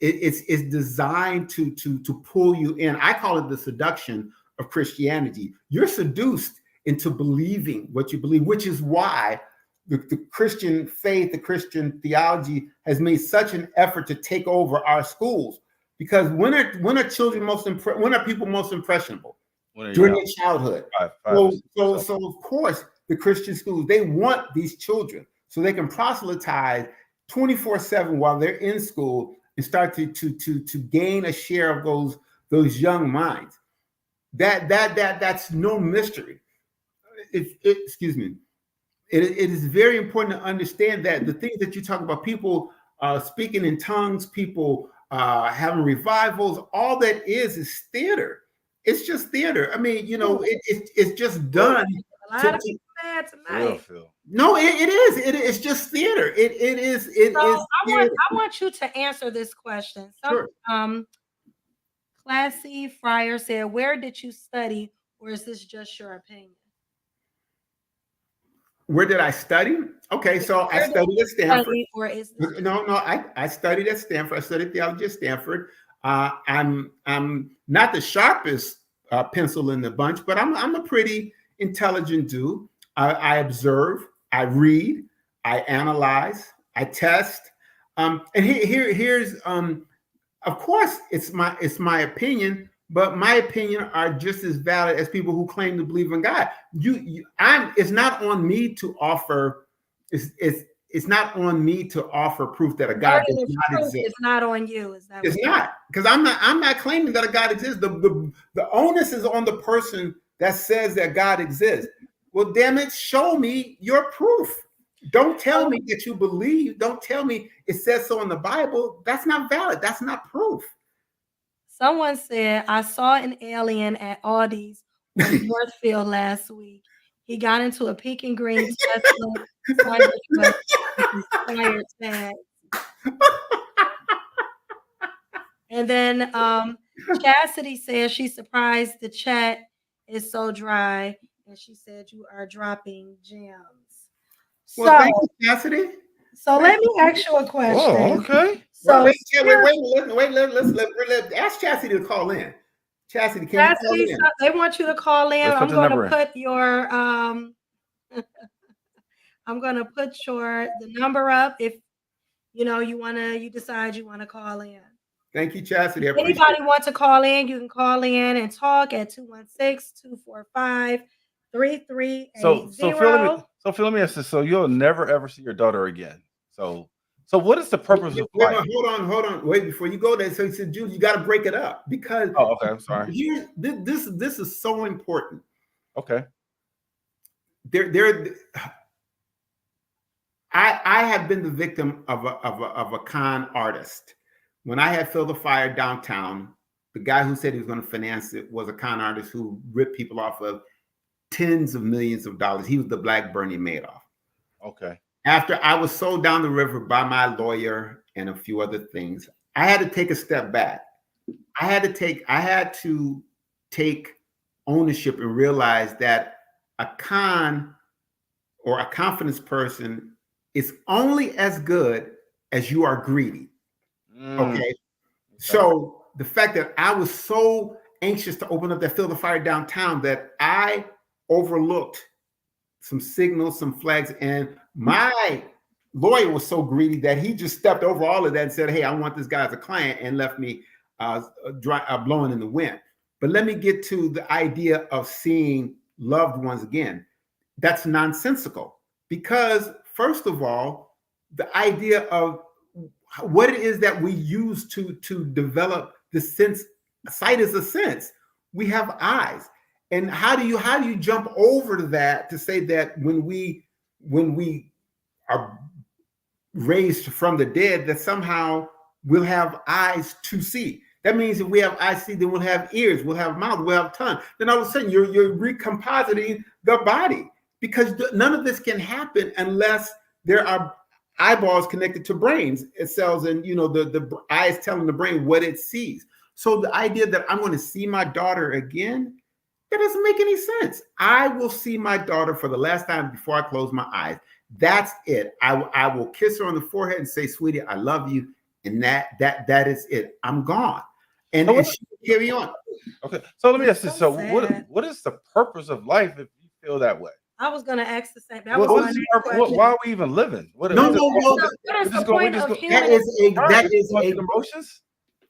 It's designed to pull you in. I call it the seduction of Christianity. You're seduced into believing what you believe, which is why the Christian faith, the Christian theology has made such an effort to take over our schools. Because when are people most impressionable? During their childhood. So of course the Christian schools, they want these children so they can proselytize 24/7 while they're in school and start to gain a share of those young minds. That's no mystery. Excuse me. It is very important to understand that the things that you talk about, people speaking in tongues, people having revivals, all that is theater. It's just theater. I mean, it's just done. A lot of people mad tonight. No, it is. It's just theater. It is. It So is. I want you to answer this question. Sure. Classy Fryer said, "Where did you study, or is this just your opinion?" Where did I study? Okay, so I studied at Stanford. I studied at Stanford. I studied theology at Stanford. I'm not the sharpest pencil in the bunch, but I'm a pretty intelligent dude. I observe, I read, I analyze, I test. And here's of course it's my opinion, but my opinion are just as valid as people who claim to believe in God. It's not on me to offer. It's not on me to offer proof that a God does not exist. It's not on you. Is that? It's not, because I'm not claiming that a God exists. The onus is on the person that says that God exists. Well, damn it, show me your proof. Don't tell me that you believe. Don't tell me it says so in the Bible. That's not valid. That's not proof. Someone said, "I saw an alien at Aldi's in Northfield last week. He got into a pink and green Tesla inspired tag." And then Chastity says she's surprised the chat is so dry, and she said you are dropping gems. Well, thank you, Chastity. So let me ask you a question. Oh, okay. So wait. Let's ask Chastity to call in. Chastity, can you call in? They want you to call in. I'm going to put your I'm going to put the number up if you decide you want to call in. Thank you, Chastity. If anybody wants to call in, you can call in and talk at 216-245-3380. So Phil, let me ask this. So you'll never ever see your daughter again. So what is the purpose of life? Hold on. Wait, before you go there. So he said, Jude, you got to break it up because. Oh, okay. I'm sorry. This is so important. Okay. I have been the victim of a con artist. When I had Fill the Fire downtown, the guy who said he was going to finance it was a con artist who ripped people off of tens of millions of dollars. He was the Black Bernie Madoff. Okay. After I was sold down the river by my lawyer and a few other things, I had to take a step back. I had to take ownership and realize that a con or a confidence person is only as good as you are greedy. Okay. So the fact that I was so anxious to open up that Fill the Fire downtown that I overlooked some signals, some flags, and my lawyer was so greedy that he just stepped over all of that and said, "Hey, I want this guy as a client," and left me blowing in the wind. But let me get to the idea of seeing loved ones again. That's nonsensical because, first of all, the idea of what it is that we use to develop the sense, sight is a sense. We have eyes. And how do you jump over to that to say that when we are raised from the dead, that somehow we'll have eyes to see? That means if we have eyes to see, then we'll have ears, we'll have mouth, we'll have tongue. Then all of a sudden you're recompositing the body, because none of this can happen unless there are eyeballs connected to brains cells, and the eyes telling the brain what it sees. So the idea that I'm going to see my daughter again, that doesn't make any sense. I will see my daughter for the last time before I close my eyes. That's it. I will kiss her on the forehead and say, "Sweetie, I love you," and that is it. I'm gone, and she will carry on. Okay, so let me ask this: so what is the purpose of life if you feel that way? I was going to ask the same. Why are we even living? What is the point of human? That is emotions.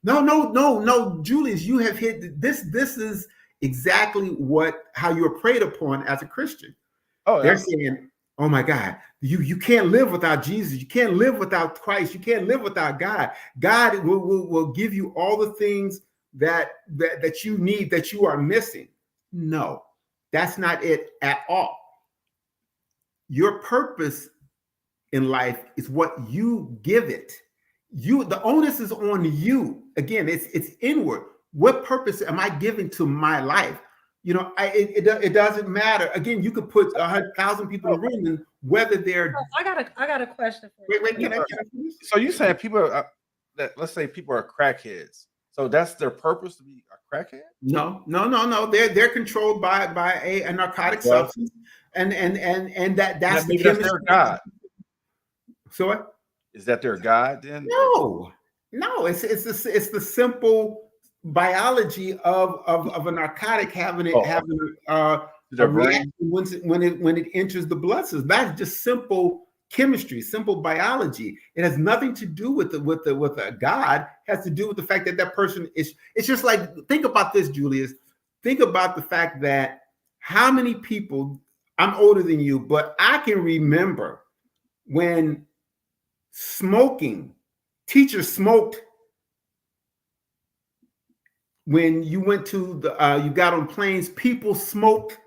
No, Julius, you have hit this. This is exactly how you're preyed upon as a Christian. Oh, they're saying, "Oh my God, you can't live without Jesus. You can't live without Christ. You can't live without God. God will give you all the things that you need, that you are missing." No, that's not it at all. Your purpose in life is what you give it. The onus is on you. Again, it's inward. what purpose am I giving to my life? You know, it doesn't matter. Again, you could put 100,000 people in a room, and whether they're I got a question for you. wait, can I finish? So you saying people are, that let's say people are crackheads, so that's their purpose to be a crackhead? No. They're controlled by a narcotic substance, and that's the maybe that's their God. So what? Is that their God then? No, it's the simple biology of a narcotic having a reaction when it enters the blood system. That's just simple chemistry, simple biology. It has nothing to do with a God. It has to do with the fact that person is. It's just like, think about this, Julius. Think about the fact that how many people. I'm older than you, but I can remember when teachers smoked. When you went to you got on planes, people smoked.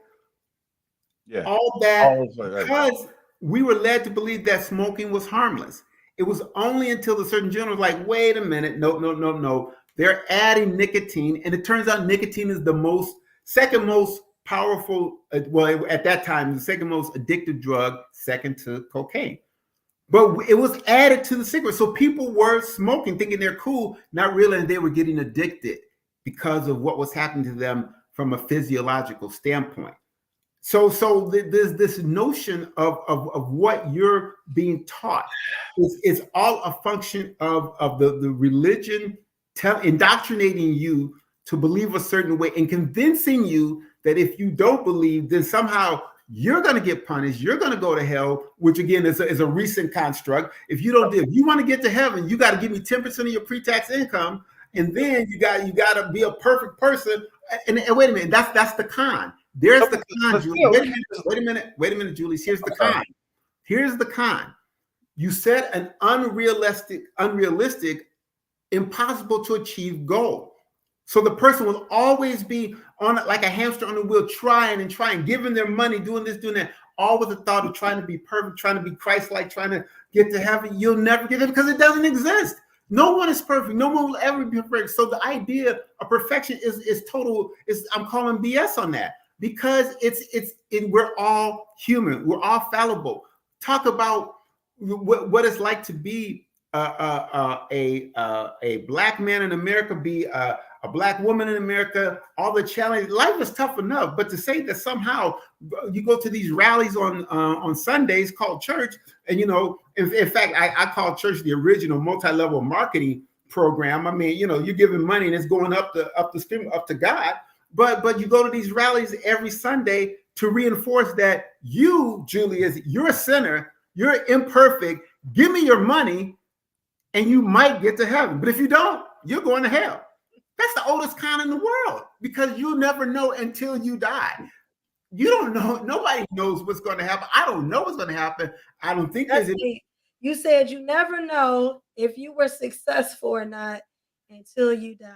Yeah. All that because we were led to believe that smoking was harmless. It was only until the Surgeon General was like, wait a minute, no. They're adding nicotine, and it turns out nicotine is the second most powerful, well, at that time, the second most addictive drug, second to cocaine. But it was added to the cigarette. So people were smoking, thinking they're cool, not realizing they were getting addicted because of what was happening to them from a physiological standpoint. So there's this notion of what you're being taught is all a function of the religion indoctrinating you to believe a certain way and convincing you that if you don't believe, then somehow you're going to get punished. You're going to go to hell, which again is a recent construct. If you want to get to heaven, you got to give me 10% of your pre-tax income, and then you got to be a perfect person. And wait a minute, that's the con. There's the con, Julie. Wait a minute, Julie. Here's the con. Here's the con. You set an unrealistic, impossible to achieve goal. So the person will always be on like a hamster on the wheel, trying, giving their money, doing this, doing that, all with the thought of trying to be perfect, trying to be Christ-like, trying to get to heaven. You'll never get it because it doesn't exist. No one is perfect. No one will ever be perfect. So the idea of perfection is total. I'm calling BS on that because we're all human. We're all fallible. Talk about what it's like to be a black man in America, be a black woman in America, all the challenges. Life is tough enough, but to say that somehow you go to these rallies on Sundays called church, and in fact, I call church the original multi-level marketing program. I mean, you're giving money and it's going up to God, but you go to these rallies every Sunday to reinforce that you, Julius, you're a sinner, you're imperfect. Give me your money, and you might get to heaven. But if you don't, you're going to hell. That's the oldest con in the world because you never know until you die. You don't know. Nobody knows what's going to happen. I don't know what's going to happen. I don't think there's any. You said you never know if you were successful or not until you die.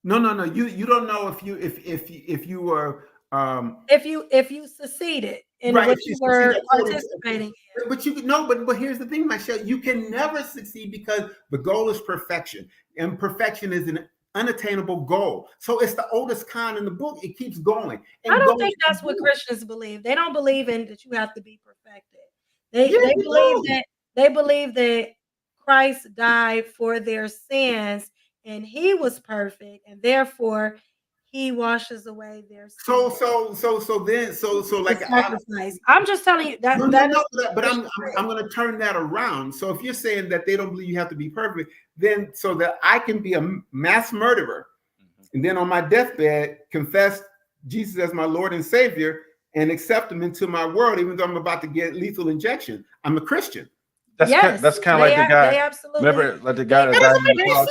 No. You don't know if you were if you succeeded in what you were participating in. But here's the thing, Michelle. You can never succeed because the goal is perfection, and perfection is an unattainable goal. So it's the oldest con in the book. It keeps going. I don't think that's what Christians believe. They don't believe in that you have to be perfected. They believe that Christ died for their sins and he was perfect, and therefore he washes away their sins. So like I'm just telling you that. But I'm going to turn that around. So if you're saying that they don't believe you have to be perfect, then so that I can be a mass murderer, and then on my deathbed confess Jesus as my Lord and Savior and accept him into my world, even though I'm about to get lethal injection, I'm a Christian. That's kind of like the guy. Absolutely. Remember, like the guy that died on the cross.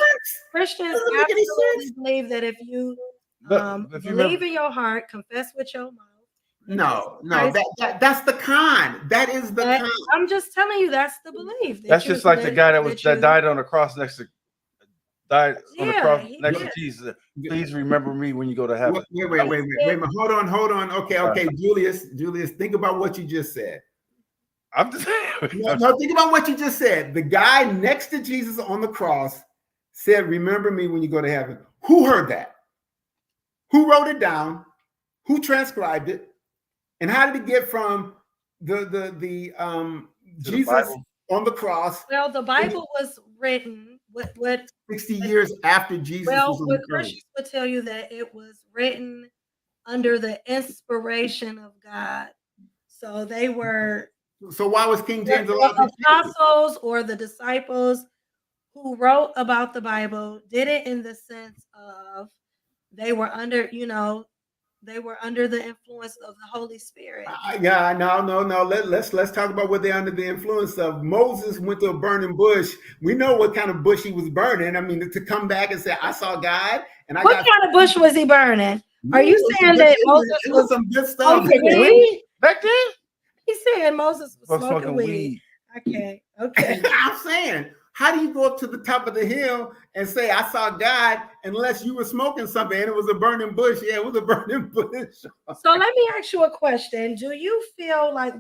Christians absolutely believe that if you believe in your heart, confess with your mouth. No, that's the con. That is the con. I'm just telling you, that's the belief. That's just like the guy that died on the cross next to Jesus. Please remember me when you go to heaven. Wait. Hold on. Okay. Julius, think about what you just said. I'm just no, think about what you just said. The guy next to Jesus on the cross said, "Remember me when you go to heaven." Who heard that? Who wrote it down? Who transcribed it? And how did it get from Jesus on the cross? Well, the Bible was written. What 60 years after Jesus was on the cross. Christians would tell you that it was written under the inspiration of God. So they were. So why was King James allowed the apostles or the disciples who wrote about the Bible did it in the sense of they were under, they were under the influence of the Holy Spirit. No. Let's talk about what they're under the influence of. Moses went to a burning bush. We know what kind of bush he was burning. I mean, to come back and say, "I saw God," and what kind of bush was he burning? Are you saying that Moses was some good stuff back then? He said Moses was smoking weed. Okay. I'm saying, how do you go up to the top of the hill and say, "I saw God," unless you were smoking something and it was a burning bush? Yeah, it was a burning bush. So let me ask you a question. Do you feel like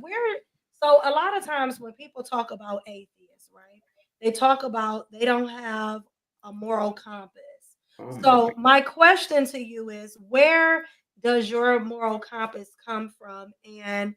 so a lot of times when people talk about atheists, right, they talk about they don't have a moral compass. So my question to you is, where does your moral compass come from? And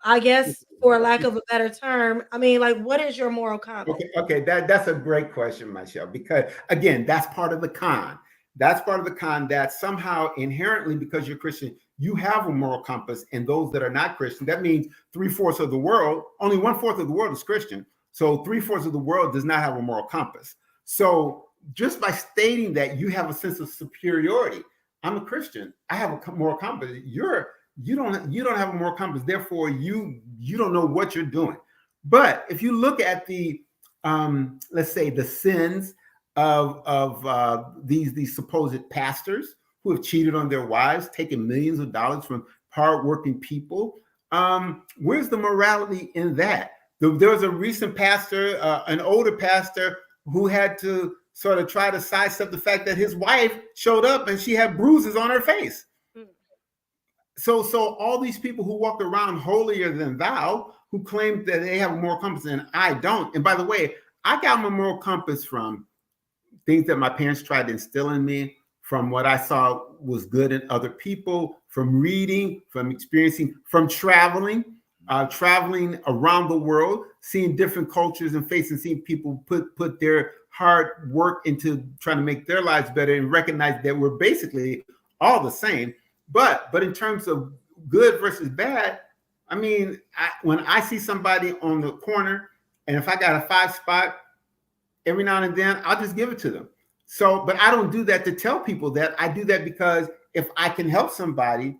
I guess, for lack of a better term, I mean, like, what is your moral compass? Okay, that's a great question, Michelle, because again, that's part of the con. That's part of the con that somehow inherently, because you're Christian, you have a moral compass, and those that are not Christian, that means 3/4 of the world, only 1/4 of the world is Christian. So 3/4 of the world does not have a moral compass. So just by stating that you have a sense of superiority, I'm a Christian, I have a moral compass. You don't have a moral compass. Therefore, you don't know what you're doing. But if you look at the let's say the sins of these supposed pastors who have cheated on their wives, taken millions of dollars from hardworking people, where's the morality in that? There was a recent pastor, an older pastor, who had to sort of try to sidestep the fact that his wife showed up and she had bruises on her face. So all these people who walk around holier than thou, who claim that they have a moral compass and I don't. And by the way, I got my moral compass from things that my parents tried to instill in me, from what I saw was good in other people, from reading, from experiencing, from traveling around the world, seeing different cultures and faces, and seeing people put their hard work into trying to make their lives better, and recognize that we're basically all the same. But in terms of good versus bad, I mean, when I see somebody on the corner, and if I got a 5 spot, every now and then I'll just give it to them. So, but I don't do that to tell people that. I do that because if I can help somebody,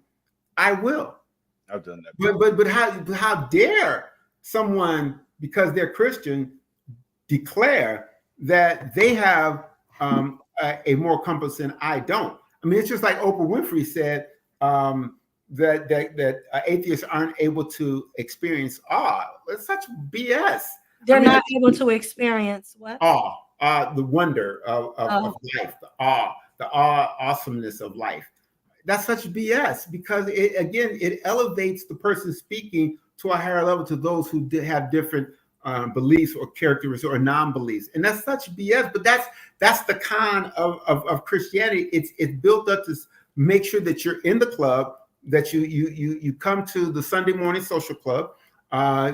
I will. I've done that. But how dare someone, because they're Christian, declare that they have a moral compass than I don't? I mean, it's just like Oprah Winfrey said, that atheists aren't able to experience awe. It's such BS. They're not able to experience what? Awe, the wonder of life, the awesomeness of life. That's such BS, because it elevates the person speaking to a higher level, to those who have different beliefs or characteristics or non-beliefs. And that's such BS, but that's the con of Christianity. It's built up to make sure that you're in the club, that you come to the Sunday morning social club,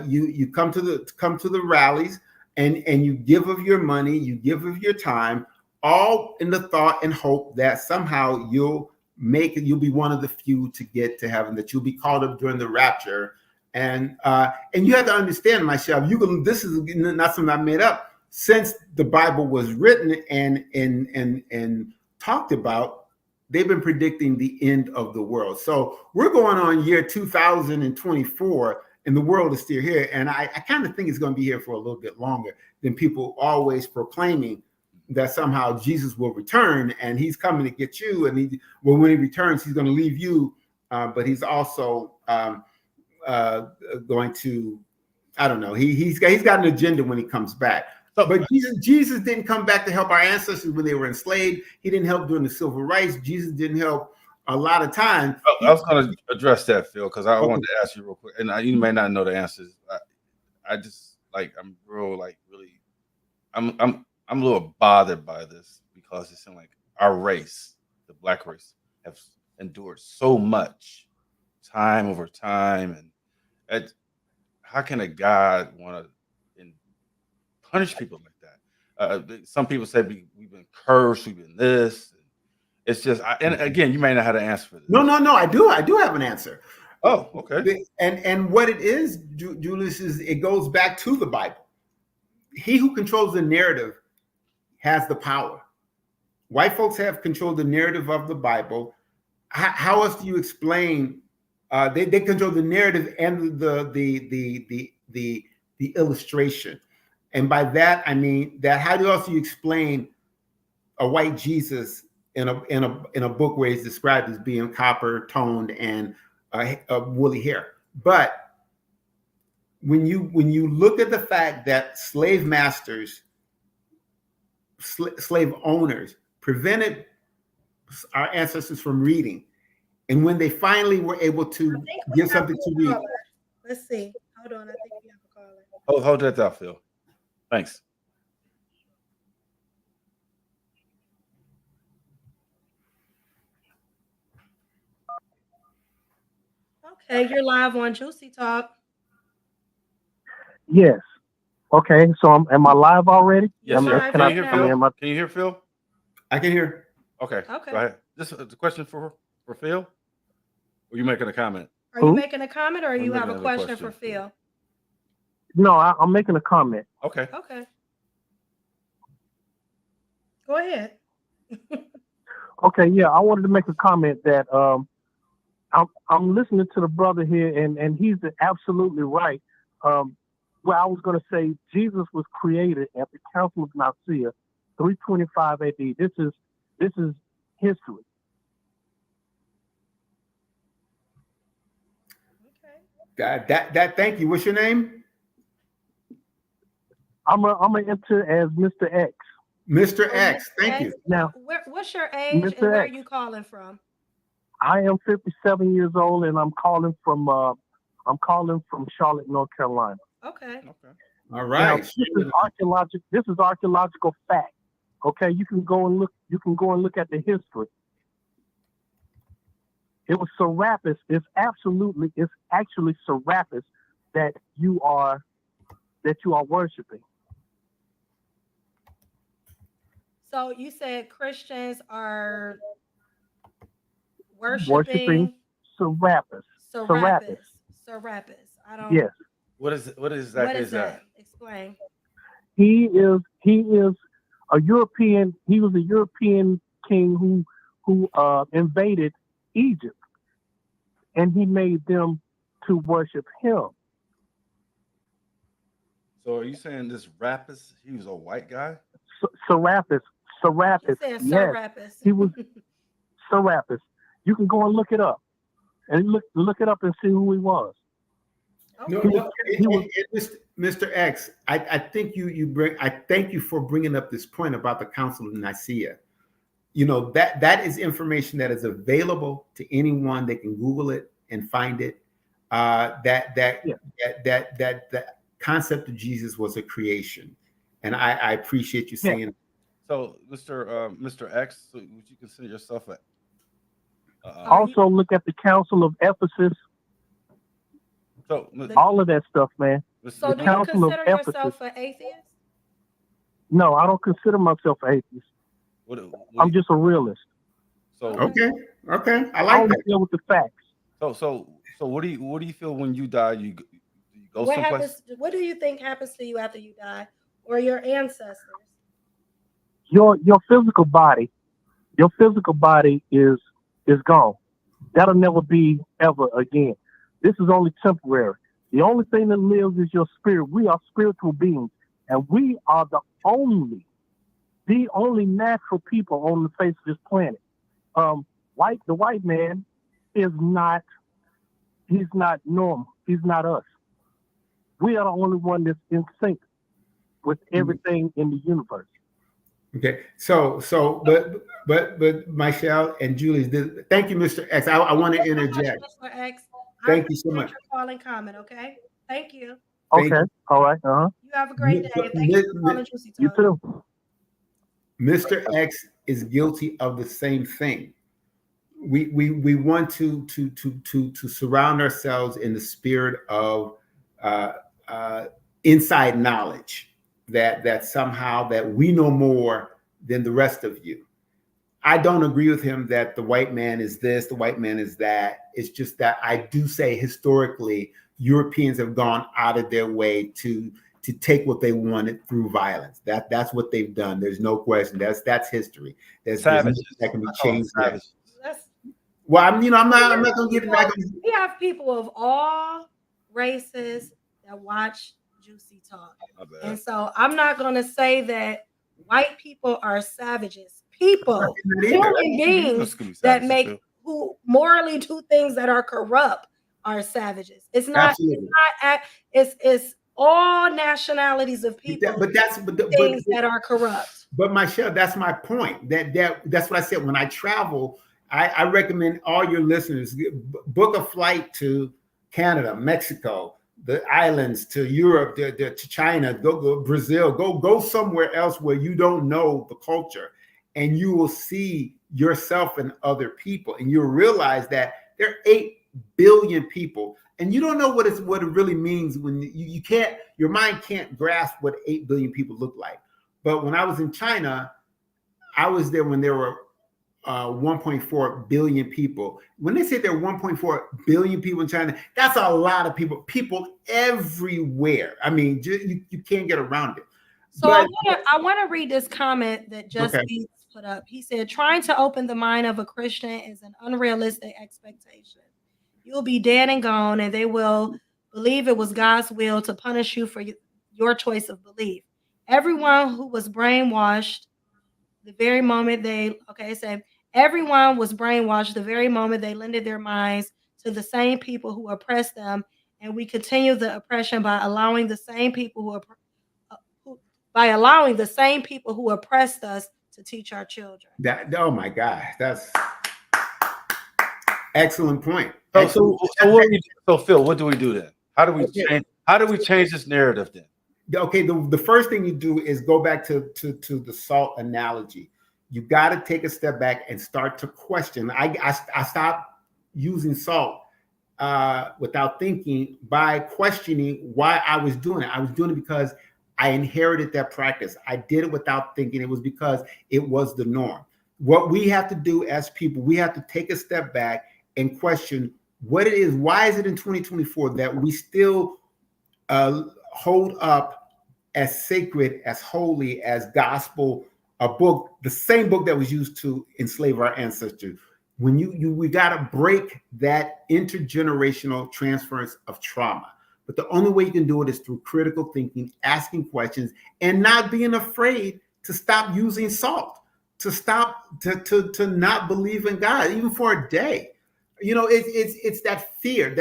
you come to the rallies, and you give of your money, you give of your time, all in the thought and hope that somehow you'll be one of the few to get to heaven, that you'll be called up during the rapture. And you have to understand, myself, this is not something I made up. Since the Bible was written and talked about, they've been predicting the end of the world. So we're going on year 2024, and the world is still here. And I kind of think it's going to be here for a little bit longer than people always proclaiming that somehow Jesus will return and he's coming to get you. And when he returns, he's going to leave you, but he's also going to, I don't know, he's got an agenda when he comes back. But Jesus didn't come back to help our ancestors when they were enslaved. He didn't help during the civil rights. Jesus didn't help a lot of times. I was going to address that, Phil, because I wanted to ask you real quick, and you may not know the answers. I just I'm a little bothered by this, because it seems like our race, the black race, have endured so much time over time, and how can a God want to punish people like that? Some people say we've been cursed, we've been this. It's just, and again, you may not have an answer for this. No. I do have an answer. Oh, okay. And what it is, Julius, is it goes back to the Bible. He who controls the narrative has the power. White folks have controlled the narrative of the Bible. How else do you explain? They control the narrative and the illustration. And by that I mean that how else do you explain a white Jesus in a book where he's described as being copper toned and woolly hair? But when you look at the fact that slave masters, slave owners prevented our ancestors from reading, and when they finally were able to give something to read. Let's see. Hold on, I think we have a caller. Hold that thought, Phil. Thanks. Okay, you're live on Juicy Talk. Yes. Okay. So am I live already? Yes, sir. Can you hear Phil? Can you hear Phil? I can hear. Okay. Okay. Go ahead. This is a question for Phil. Or are you making a comment? Are you making a comment, or you have a making question a for question. Phil? No, I'm making a comment. Okay. Okay. Go ahead. Okay. Yeah, I wanted to make a comment that I'm listening to the brother here, and he's absolutely right. Well, I was going to say Jesus was created at the Council of Nicaea, 325 AD. This is history. Okay. That. Thank you. What's your name? I'm gonna enter as Mr. X. Mr. Oh, X. Mr. Thank X. you. Now, What's your age and Mr. where are X. you calling from? I am 57 years old, and I'm calling from Charlotte, North Carolina. Okay. Okay. All Now, right. this is archaeological fact. Okay, you can go and look at the history. It was Serapis. It's actually Serapis that you are worshiping. So you said Christians are Worshiping worshiping Serapis. Serapis. I don't. Yes. What is that? Explain. He is a European. He was a European king who invaded Egypt, and he made them to worship him. So are you saying this Rapis, he was a white guy? Serapis. You said Yes, Serapis. he was Serapis. You can go and look it up, and look it up and see who he was. Okay. Mr. X, I think I thank you for bringing up this point about the Council of Nicaea. You know, that is information that is available to anyone. They can Google it and find it. That concept of Jesus was a creation, and I appreciate you saying. Yeah. So, Mr. X, would you consider yourself a? Also, look at the Council of Ephesus. So, all of that stuff, man. So, do you consider yourself an atheist? No, I don't consider myself an atheist. I'm just a realist. So okay, I like that. Deal with the facts. So what do you feel when you die? You go What someplace? happens? What do you think happens to you after you die, or your ancestors? Your physical body is gone. That'll never be ever again. This is only temporary. The only thing that lives is your spirit. We are spiritual beings, and we are the only natural people on the face of this planet. The white man is not. He's not normal. He's not us. We are the only one that's in sync with everything in the universe. Okay, but Michelle and Julie, thank you, Mr. X. I want to interject. Mr. X, thank you so much. Your call and comment, okay? Thank you. Okay, all right. You have a great day. Thank you for calling Juicy Talk. You too. Mr. X is guilty of the same thing. We want to surround ourselves in the spirit of inside knowledge, that somehow that we know more than the rest of you. I don't agree with him that the white man is this, the white man is that. It's just that I do say historically, Europeans have gone out of their way to take what they wanted through violence. That's what they've done. There's no question. That's history. There's Savages. that can be changed. Savages. Well, I'm not gonna get back. We have people of all races that watch Juicy Talk, and so I'm not gonna say that white people are savages. People, human beings that make who morally do things that are corrupt are savages. It's not. Absolutely. It's all nationalities of people. But things that are corrupt. But Michelle, that's my point. That's what I said. When I travel, I recommend all your listeners book a flight to Canada, Mexico, the islands, to Europe, to China, go Brazil, go somewhere else where you don't know the culture, and you will see yourself and other people, and you'll realize that there are 8 billion people, and you don't know what it really means when you can't, your mind can't grasp what 8 billion people look like. But when I was in China, I was there when there were 1.4 billion people. When they say there are 1.4 billion people in China, that's a lot of people everywhere. I mean, you can't get around it. So I want to read this comment that Just Beats put up. He said, trying to open the mind of a Christian is an unrealistic expectation. You'll be dead and gone, and they will believe it was God's will to punish you for your choice of belief. Everyone who was brainwashed the very moment everyone was brainwashed the very moment they lended their minds to the same people who oppressed them, and we continue the oppression by allowing the same people who oppressed us to teach our children. Oh my God, that's excellent point. So Phil, what do we do then? How do we change this narrative then? Okay, the first thing you do is go back to the salt analogy. You got to take a step back and start to question. I stopped using salt without thinking by questioning why I was doing it. I was doing it because I inherited that practice. I did it without thinking. It was because it was the norm. What we have to do as people, we have to take a step back and question what it is. Why is it in 2024 that we still hold up as sacred, as holy, as gospel, a book, the same book that was used to enslave our ancestors? When we got to break that intergenerational transference of trauma. But the only way you can do it is through critical thinking, asking questions, and not being afraid to stop using salt, to stop to not believe in God, even for a day. You know, it's that fear.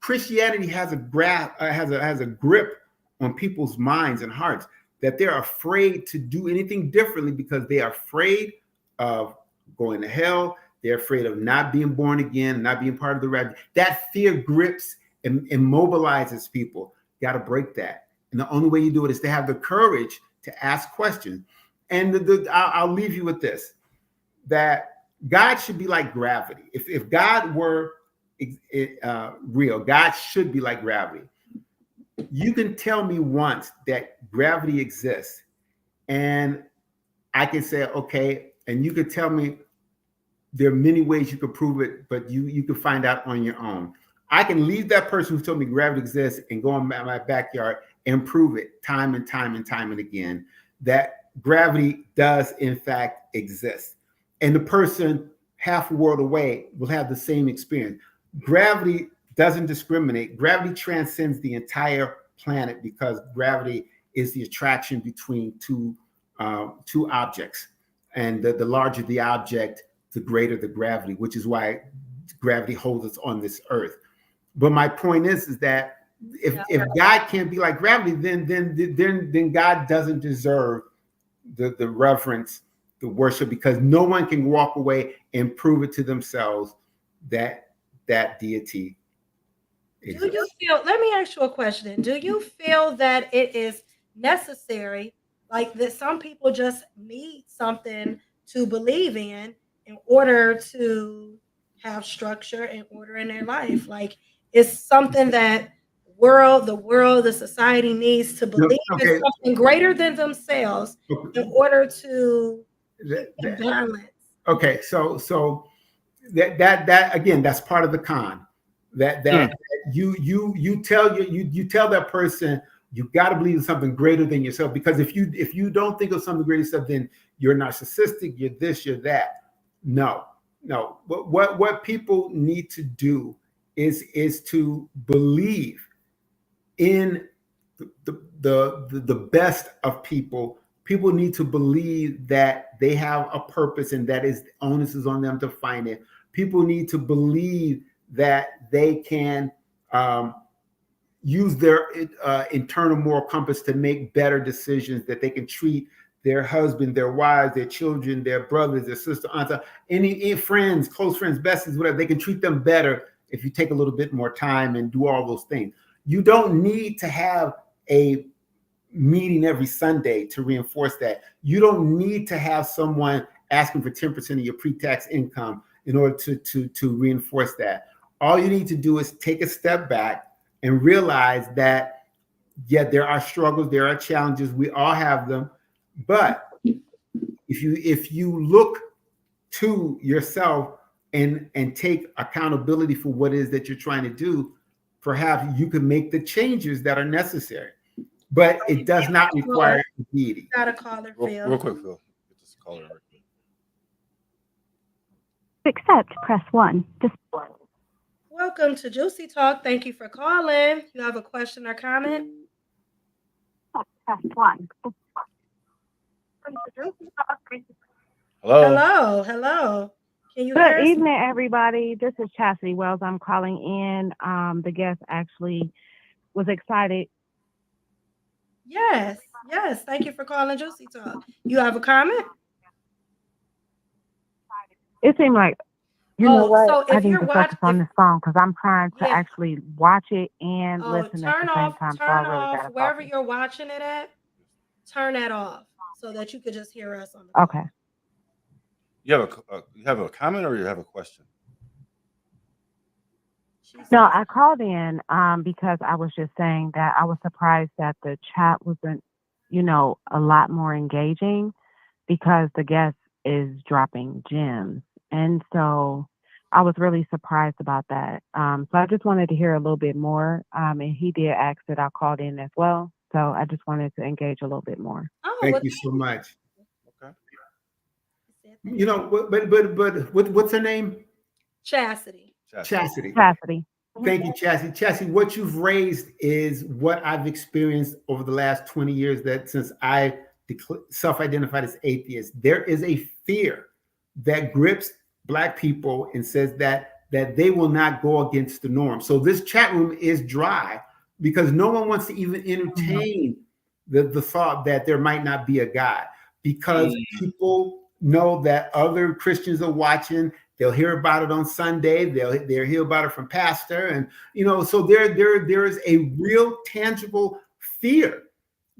Christianity has a grip on people's minds and hearts, that they're afraid to do anything differently because they are afraid of going to hell. They're afraid of not being born again, not being part of the rapture. That fear grips and immobilizes people. Got to break that. And the only way you do it is to have the courage to ask questions. And I'll leave you with this, that God should be like gravity. If God were real, God should be like gravity. You can tell me once that gravity exists, and I can say, okay, and you could tell me there are many ways you could prove it, but you can find out on your own. I can leave that person who told me gravity exists and go in my backyard and prove it time and time and again that gravity does in fact exist. And the person half a world away will have the same experience. Gravity doesn't discriminate. Gravity transcends the entire planet because gravity is the attraction between two objects. And the larger the object, the greater the gravity, which is why gravity holds us on this earth. But my point is that if God can't be like gravity, then God doesn't deserve the reverence, the worship, because no one can walk away and prove it to themselves that deity exists. Do you feel? Let me ask you a question. Do you feel that it is necessary, like that some people just need something to believe in order to have structure and order in their life. Like it's something that the society needs to believe in something greater than themselves in order to keep balance. Okay, so that again, that's part of the con. That you tell that person you got to believe in something greater than yourself, because if you don't think of something greater than yourself, then you're narcissistic, you're this, you're that. No. What people need to do is to believe in the best of people. People need to believe that they have a purpose and that is onus is on them to find it. People need to believe that they can use their internal moral compass to make better decisions, that they can treat their husband, their wives, their children, their brothers, their sister, aunts, any friends, close friends, besties, whatever. They can treat them better if you take a little bit more time and do all those things. You don't need to have a meeting every Sunday to reinforce that. You don't need to have someone asking for 10% of your pre-tax income in order to reinforce that. All you need to do is take a step back and realize that, yeah, there are struggles, there are challenges, we all have them. But if you look to yourself and take accountability for what it is that you're trying to do, perhaps you can make the changes that are necessary. But it does not require deity. Got a caller, Phil. Real quick, Phil. Get this caller right quick. To accept, press 1. Welcome to Juicy Talk. Thank you for calling. You have a question or comment? Press 1. Hello. Hello. Can you hear Good us? evening, everybody. This is Chastity Wells. I'm calling in. The guest actually was excited. Yes. Thank you for calling Juicy Talk. You have a comment? It seemed like, you know what? So I if need you're to focus on this song because I'm trying to actually watch it and listen at the same time. Turn off wherever you're watching it at. Turn that off so that you could just hear us on the call. Okay. You have a comment or you have a question? No, I called in because I was just saying that I was surprised that the chat wasn't, a lot more engaging because the guest is dropping gems. And so I was really surprised about that. So I just wanted to hear a little bit more. And he did ask that I called in as well. So I just wanted to engage a little bit more. Thank you so much. Okay. But what's her name? Chastity. Thank you, Chastity. Chastity, what you've raised is what I've experienced over the last 20 years, that since I self-identified as atheist. There is a fear that grips Black people and says that they will not go against the norm. So this chat room is dry because no one wants to even entertain the thought that there might not be a God, because people know that other Christians are watching. They'll hear about it on Sunday. They'll hear about it from pastor. And, so there is a real tangible fear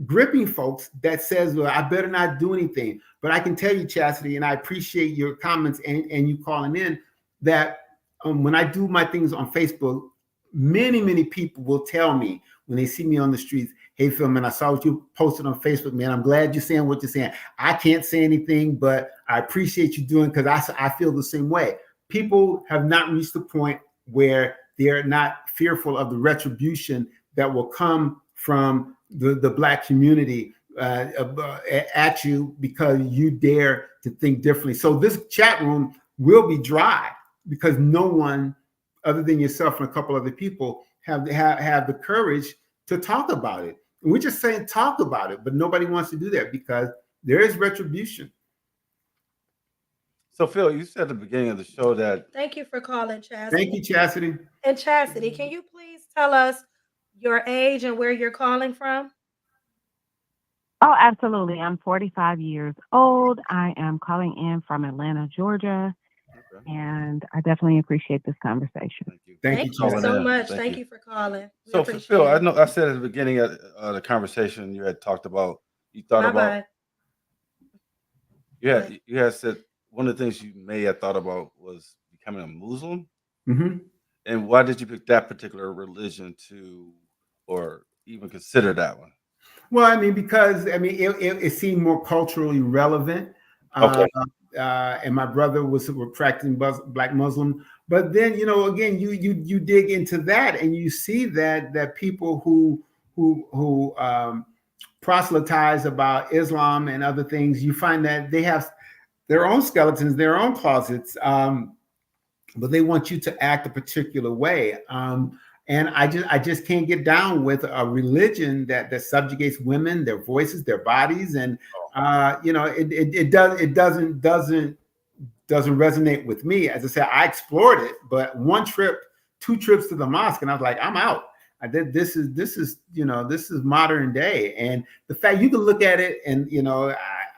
gripping folks that says, well, I better not do anything. But I can tell you, Chastity, and I appreciate your comments and you calling in, that when I do my things on Facebook, many people will tell me when they see me on the streets, hey, Phil, man, I saw what you posted on Facebook, man. I'm glad you're saying what you're saying. I can't say anything, but I appreciate you doing, because I feel the same way. People have not reached the point where they're not fearful of the retribution that will come from the Black community at you because you dare to think differently. So this chat room will be dry because no one other than yourself and a couple other people have the courage to talk about it. And we're just saying talk about it, but nobody wants to do that because there is retribution. So Phil, you said at the beginning of the show that. Thank you for calling, Chastity. Thank you, Chastity. And Chastity, can you please tell us your age and where you're calling from? Oh, absolutely. I'm 45 years old. I am calling in from Atlanta, Georgia. Okay. And I definitely appreciate this conversation. Thank you so much. Thank you for calling. So Phil, I know I said at the beginning of the conversation you had talked about, you thought You had said one of the things you may have thought about was becoming a Muslim. Mm-hmm. And why did you pick that particular religion to, or even consider that one? Well, I mean, because I mean, it seemed more culturally relevant. Okay. And my brother was a practicing Black Muslim. But then, you know, again, you dig into that, and you see that people who proselytize about Islam and other things, you find that they have their own skeletons, their own closets, but they want you to act a particular way. And I just can't get down with a religion that subjugates women, their voices, their bodies, and you know, it doesn't resonate with me. As I said, I explored it, but 2 trips to the mosque, and I was like, I'm out. This is you know, this is modern day, and the fact you can look at it, and you know,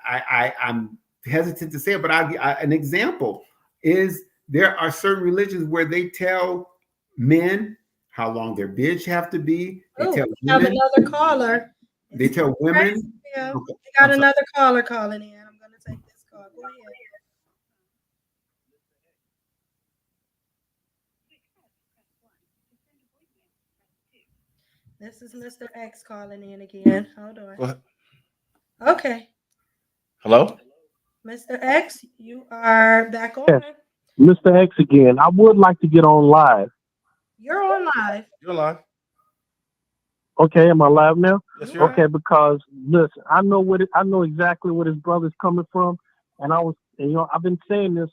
I'm hesitant to say it, but an example is there are certain religions where they tell men how long their beards have to be. They tell have women. another caller. They tell women. Yeah, Okay, we got another caller calling in. I'm going to take this call. Go ahead. This is Mr. X calling in again. Hold on. Go ahead. Okay. Hello? Mr. X, you are back on. Yes. Mr. X again. I would like to get on live. You're on live. You're live. Okay, am I live now? Yes, you are. Okay, because listen, I know exactly where his brother's coming from, and you know, I've been saying this.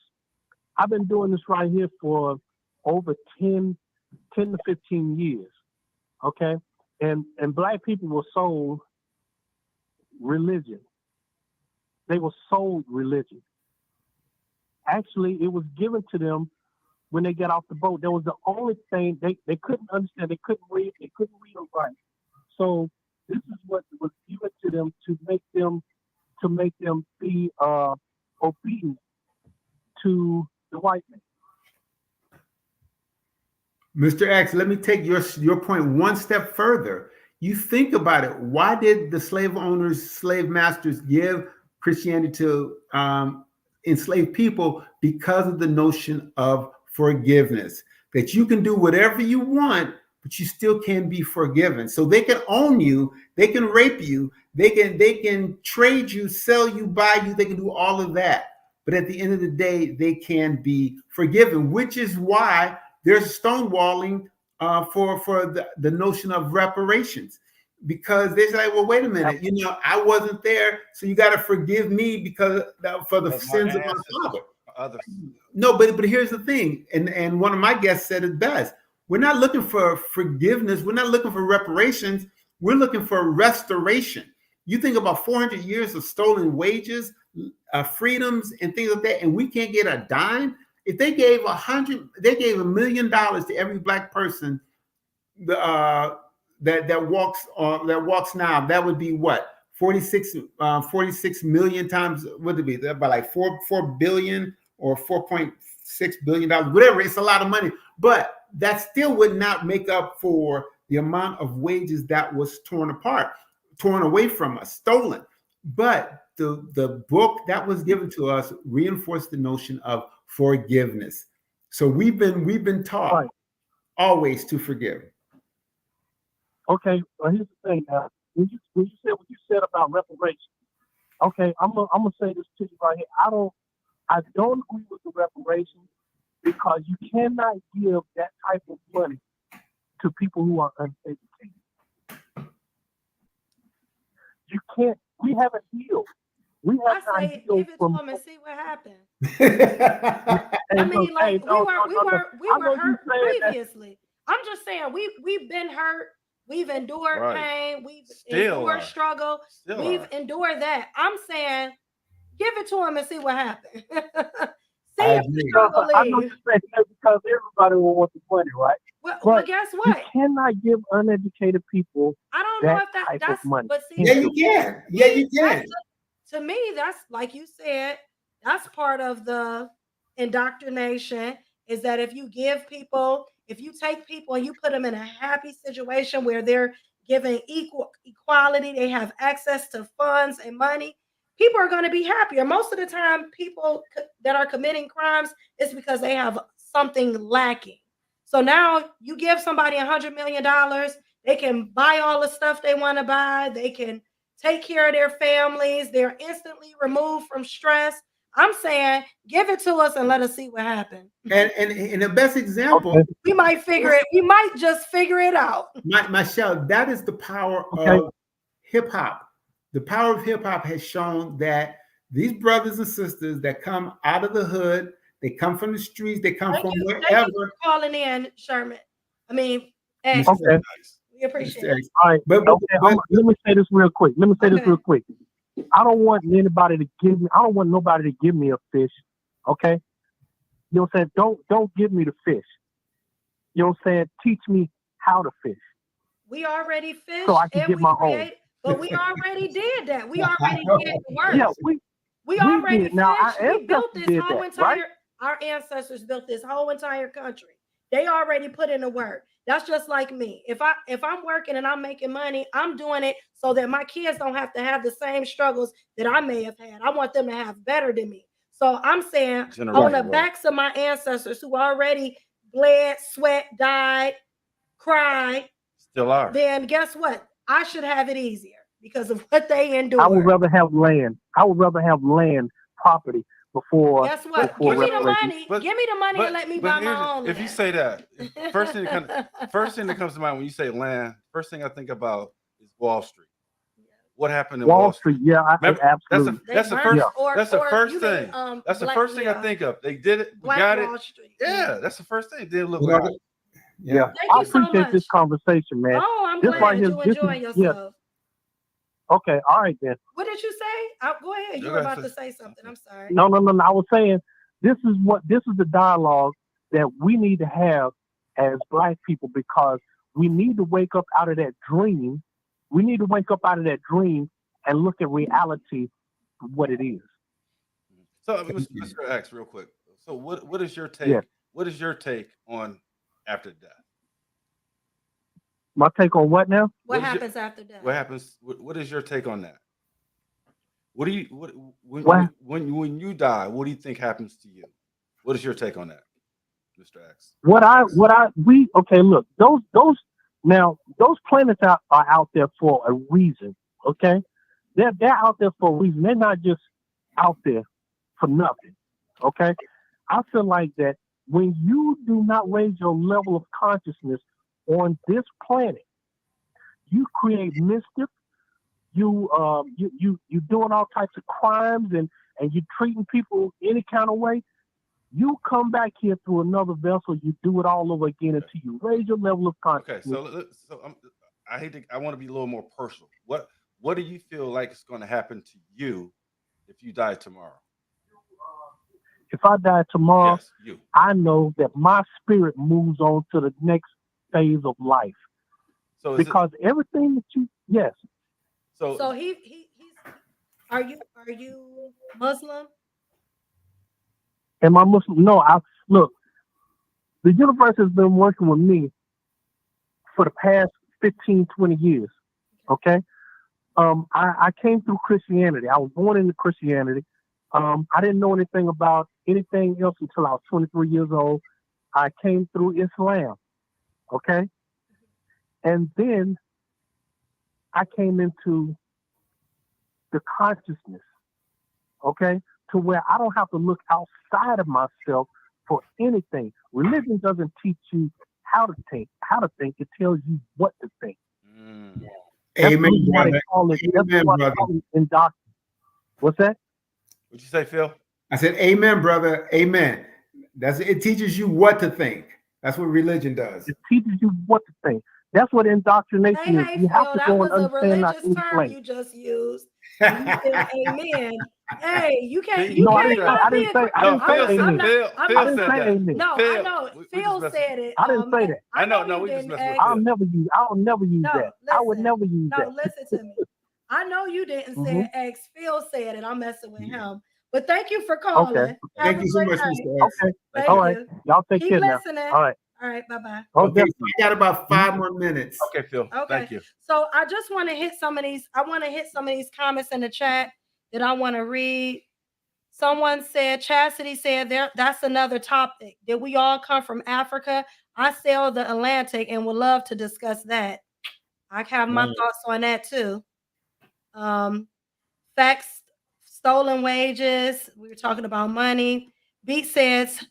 I've been doing this right here for over 10 to 15 years. Okay, and Black people were sold religion. They were sold religion. Actually, it was given to them when they got off the boat. That was the only thing they couldn't understand. They couldn't read. They couldn't read or write. So this is what was given to them to make them be obedient to the white man. Mr. X, let me take your point one step further. You think about it. Why did the slave owners, slave masters give Christianity to enslaved people? Because of the notion of forgiveness, that you can do whatever you want, but you still can be forgiven. So they can own you, they can rape you, they can trade you, sell you, buy you, they can do all of that. But at the end of the day, they can be forgiven, which is why there's stonewalling for the notion of reparations. Because they say, well, wait a minute, you know, I wasn't there, so you got to forgive me because for the sins of my father. No, but here's the thing, and one of my guests said it best. We're not looking for forgiveness. We're not looking for reparations. We're looking for restoration. You think about 400 years of stolen wages, freedoms, and things like that, and we can't get a dime. If they gave $1 million to every Black person that walks now, that would be what? 46 million times, would it be about like 4 billion or $4.6 billion, whatever. It's a lot of money, but that still would not make up for the amount of wages that was torn away from us, stolen. But the book that was given to us reinforced the notion of forgiveness. So we've been taught always to forgive. Okay, well, here's the thing. When you said what you said about reparations, okay, I'm gonna say this to you right here. I don't agree with the reparations because you cannot give that type of money to people who are uneducated. You can't. We haven't healed. We have not I say, healed give it to from. them and see what happens. I mean, like we were hurt previously. I'm just saying we've been hurt. We've endured pain. We've endured struggle. We've endured that. I'm saying, give it to them and see what happens. I know you're saying that because everybody will want the money, right? Well, guess what? You cannot give uneducated people. I don't know if that's money. But see, yeah, you can. Yeah, you can. To me, that's like you said. That's part of the indoctrination. Is that if you take people and you put them in a happy situation where they're given equality, they have access to funds and money, people are going to be happier. Most of the time, people that are committing crimes is because they have something lacking. So now you give somebody $100 million, they can buy all the stuff they want to buy. They can take care of their families. They're instantly removed from stress. I'm saying, give it to us and let us see what happens. And the best example, we might figure it. We might just figure it out. Michelle, that is the power of hip hop. The power of hip hop has shown that these brothers and sisters that come out of the hood, they come from the streets, they come from wherever. Thank you for calling in, Sherman. I mean, Okay. We appreciate it. All right. But let me say this real quick. I don't want anybody to give me. I don't want nobody to give me a fish. Okay. You know what I'm saying? Don't give me the fish. You know what I'm saying? Teach me how to fish. We already fished so I can get my own. But we already did that. We already did the work. Yeah, we already did. Now, fished. We built this whole entire. Our ancestors built this whole entire country. They already put in the work. That's just like me. If I'm working and I'm making money, I'm doing it so that my kids don't have to have the same struggles that I may have had. I want them to have better than me. So I'm saying on the backs of my ancestors who already bled, sweat, died, cried, still are. Then guess what? I should have it easier because of what they endured. I would rather have land. I would rather have land, property before. Guess what? Give me the money. Give me the money and let me buy my own. If you say that, first thing that comes to mind when you say land, first thing I think about is Wall Street. What happened in Wall Street? Yeah, absolutely. That's the first thing. That's the first thing I think of. They did it. We got it. Yeah, that's the first thing. It didn't look like it. Yeah, I appreciate this conversation, man. Oh, I'm glad you enjoying yourself. Yeah. Okay, all right then. What did you say? Go ahead. You were about to say something. I'm sorry. No. I was saying this is the dialogue that we need to have as Black people, because we need to wake up out of that dream. We need to wake up out of that dream and look at reality for what it is. So, Mr. X, real quick. So, what is your take? Yeah. What is your take on after death? My take on what now? What happens after death? What happens? What is your take on that? What do you when you die? What do you think happens to you? What is your take on that, Mr. X? Look, those planets are out there for a reason. Okay, they're out there for a reason. They're not just out there for nothing. Okay, I feel like that when you do not raise your level of consciousness on this planet, you create mischief. You doing all types of crimes and you treating people any kind of way. You come back here through another vessel. You do it all over again until you raise your level of consciousness. Okay, so I want to be a little more personal. What do you feel like is going to happen to you if you die tomorrow? If I die tomorrow, yes, I know that my spirit moves on to the next phase of life. So because everything that you So he's are you Muslim? Am I Muslim? No, look, the universe has been working with me for the past 15, 20 years. Okay. I came through Christianity. I was born into Christianity. I didn't know anything about anything else until I was 23 years old. I came through Islam. Okay. And then I came into the consciousness, okay, to where I don't have to look outside of myself for anything. Religion doesn't teach you how to think. It tells you what to think. Amen, brother. Amen, brother. What's that? What'd you say, Phil? I said, amen, brother. Amen. It teaches you what to think. That's what religion does. It teaches you what to think. That's what indoctrination is. You have to go and understand that was a religious term you just used. You said amen. Hey, you can't. I didn't say amen. No, I know. Phil said it. I didn't say that. I know. No, we just messed with it. I'll never use that. I would never use that. No, listen to me. I know you didn't say X. Phil said it. I'm messing with him. But thank you for calling. Okay. Thank you so much, Mr. X. Okay. All right. Y'all take care now. All right. All right, bye-bye. Okay, so I got about 5 more minutes. Okay, Phil. Okay. Thank you. So I just want to hit some of these. I want to hit some of these comments in the chat that I want to read. Someone said, Chastity said, that's another topic. Did we all come from Africa? I sail the Atlantic and would love to discuss that. I have my thoughts on that too. Facts, stolen wages. We were talking about money. Beat says,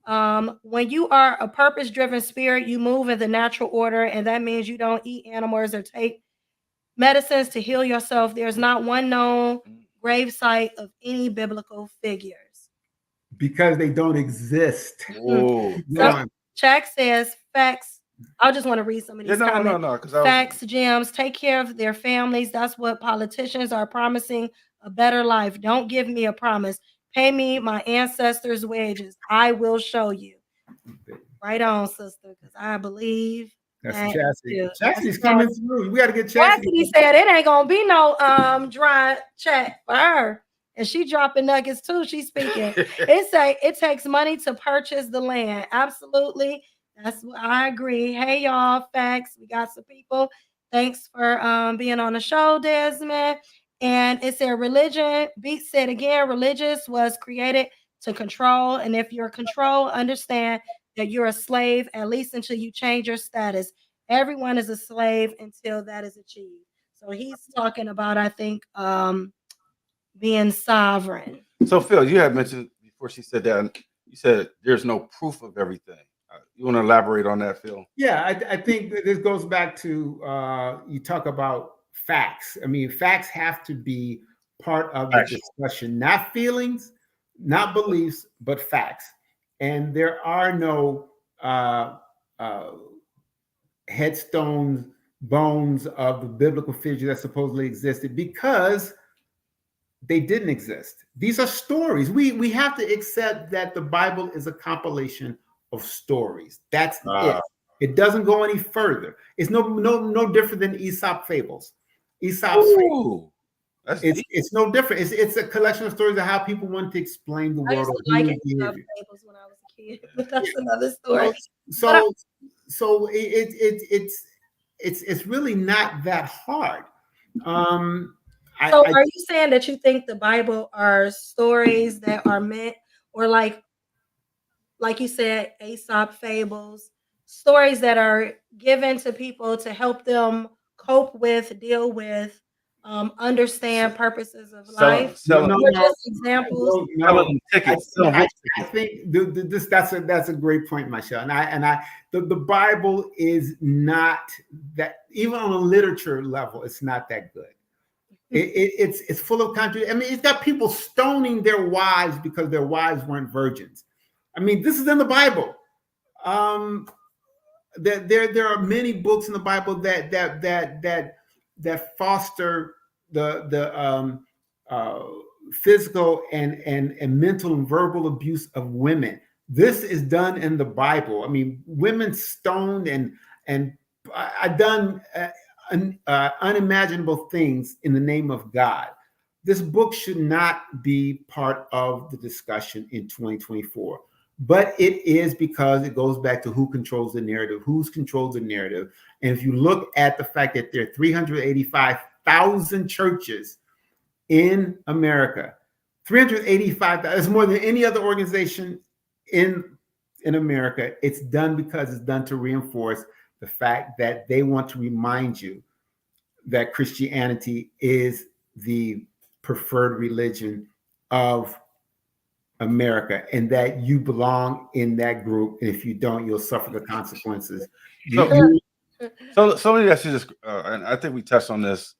when you are a purpose-driven spirit, you move in the natural order, and that means you don't eat animals or take medicines to heal yourself. There's not one known gravesite of any biblical figures. Because they don't exist. Whoa. Chuck says, facts. I just want to read some of these comments. Facts, gems, take care of their families. That's what politicians are promising, a better life. Don't give me a promise. Pay me my ancestors' wages. I will show you. Right on, sister, because I believe. That's Chastity. Chastity's coming through. We got to get Chastity. Chastity said it ain't gonna be no dry check for her, and she dropping nuggets too. She's speaking. It takes money to purchase the land. Absolutely, that's what I agree. Hey y'all, facts. We got some people. Thanks for being on the show, Desmond. And it said religion. Beat said again, religious was created to control, and if you're controlled, understand that you're a slave, at least until you change your status. Everyone is a slave until that is achieved. So he's talking about, I think, being sovereign. So Phil, you had mentioned before she said that, you said there's no proof of everything. You want to elaborate on that, Phil? Yeah, I think this goes back to, you talk about facts. I mean, facts have to be part of the discussion, not feelings, not beliefs, but facts. And there are no headstones, bones of the biblical figure that supposedly existed because they didn't exist. These are stories. We have to accept that the Bible is a compilation of stories. That's it. It doesn't go any further. It's no different than Aesop fables. Aesop's fables. It's no different. It's a collection of stories of how people want to explain the world. I used to like fables when I was a kid, but that's another story. So it's really not that hard. Are you saying that you think the Bible are stories that are meant, or like you said, Aesop fables, stories that are given to people to help them cope with, deal with, understand purposes of life? Just examples. I think that's a great point, Michelle. And the Bible is not that, even on a literature level, it's not that good. It's full of contradiction. I mean, it's got people stoning their wives because their wives weren't virgins. I mean, this is in the Bible. There are many books in the Bible that foster the physical and mental and verbal abuse of women. This is done in the Bible. I mean, women stoned and I've done unimaginable things in the name of God. This book should not be part of the discussion in 2024. But it is, because it goes back to who controls the narrative, who's controls the narrative. And if you look at the fact that there are 385,000 churches in America, 385,000, that's more than any other organization in America. It's done because it's done to reinforce the fact that they want to remind you that Christianity is the preferred religion of America, and that you belong in that group. And if you don't, you'll suffer the consequences. So let me ask you this, and I think we touched on this.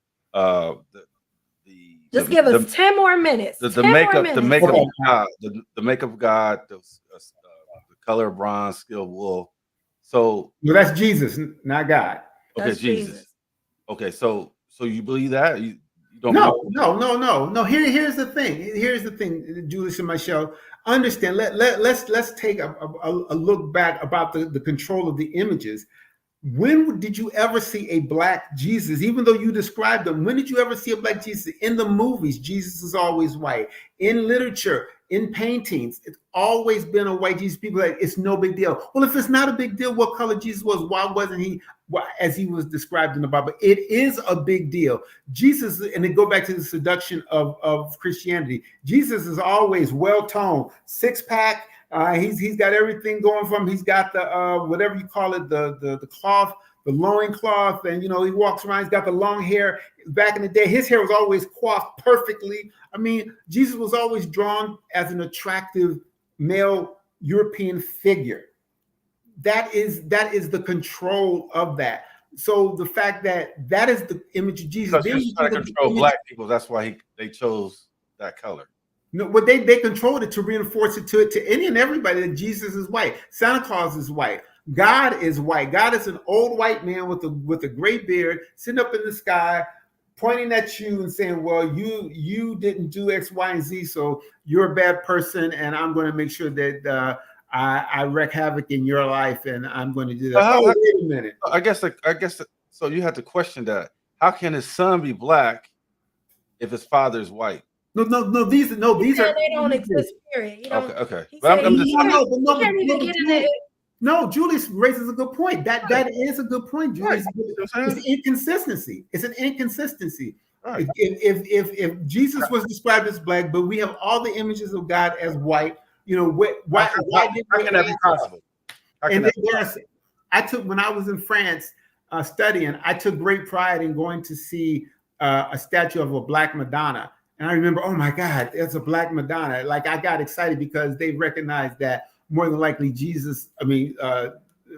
Just give us 10 more minutes. The makeup of God, the makeup of God, the color of bronze, skilled wool. So that's Jesus, not God. Okay, that's Jesus. Okay, so you believe that? You don't No. Here's the thing, Julius and Michelle. Understand. Let's take a look back about the control of the images. When did you ever see a black Jesus? Even though you described them, when did you ever see a black Jesus? In the movies, Jesus is always white. In literature, in paintings, it's always been a white Jesus. People are like, it's no big deal. Well, if it's not a big deal, what color Jesus was, why wasn't he as he was described in the Bible? It is a big deal. Jesus, and then go back to the seduction of Christianity. Jesus is always well-toned, six-pack. He's got everything going for him. He's got the whatever you call it, the cloth, the loin cloth, and he walks around. He's got the long hair. Back in the day, his hair was always coiffed perfectly. I mean, Jesus was always drawn as an attractive male European figure. That is the control of that. So the fact that is the image of Jesus. Because he's trying to control black people. That's why they chose that color. No, but they controlled it to reinforce it to any and everybody that Jesus is white. Santa Claus is white. God is white. God is an old white man with a gray beard sitting up in the sky, pointing at you and saying, well, you didn't do X, Y, and Z, so you're a bad person, and I'm going to make sure that I wreak havoc in your life, and I'm going to do that. Wait a minute. I guess so you have to question that. How can his son be black if his father is white? No. These are they don't exist. Period. Okay. But I'm just No, Julius raises a good point. That is a good point, Julius. Right. It's inconsistency. It's an inconsistency. Right. If Jesus was described as black, but we have all the images of God as white, why can that be possible? I took, when I was in France studying, I took great pride in going to see a statue of a black Madonna. And I remember, oh my God, it's a black Madonna. Like, I got excited because they recognized that more than likely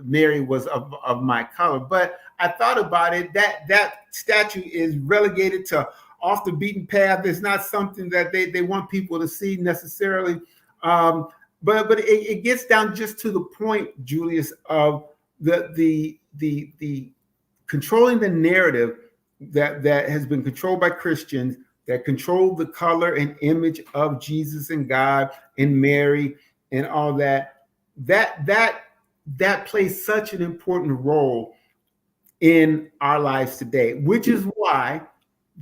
Mary was of my color. But I thought about it, that statue is relegated to off the beaten path. It's not something that they want people to see necessarily. But it gets down just to the point, Julius, of the controlling the narrative that has been controlled by Christians, that control the color and image of Jesus and God and Mary and all that plays such an important role in our lives today, which is why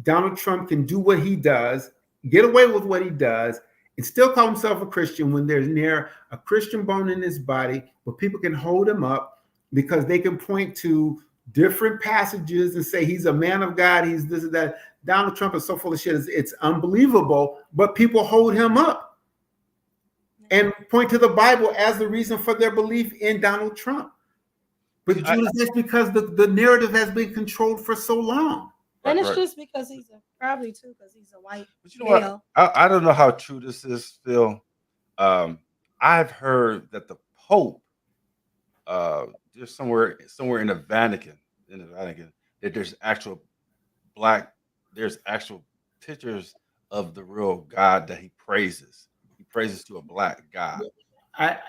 Donald Trump can do what he does, get away with what he does, and still call himself a Christian when there's near a Christian bone in his body, but people can hold him up because they can point to different passages and say he's a man of God, he's this and that. Donald Trump is so full of shit, it's unbelievable, but people hold him up and point to the Bible as the reason for their belief in Donald Trump. But Julius, that's because the narrative has been controlled for so long. And it's just because he's probably a white male. I don't know how true this is, Phil. I've heard that the Pope, there's somewhere in the Vatican, that there's actual pictures of the real God that he praises. He praises to a black God. I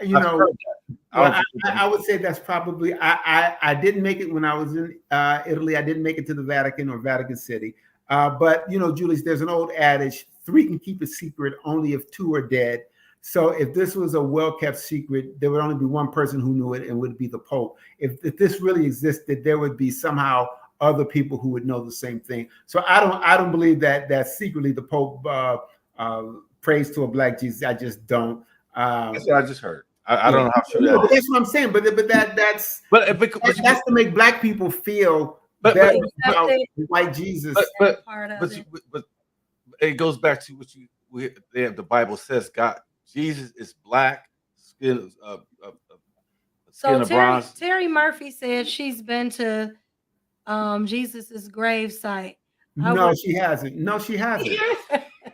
would say that's probably. I didn't make it when I was in Italy. I didn't make it to the Vatican or Vatican City. But Julius, there's an old adage: 3 can keep a secret, only if 2 are dead. So if this was a well-kept secret, there would only be one person who knew it, and it would be the Pope. If this really existed, there would be somehow other people who would know the same thing. So I don't believe that secretly the Pope prays to a black Jesus. I just don't. That's what I just heard. I don't know how true that is. But that's what I'm saying. That's to make black people feel better about white Jesus. But it goes back to the Bible says God, Jesus is black, skin of bronze. Terry Murphy said she's been to Jesus's grave site. She hasn't. No, she hasn't.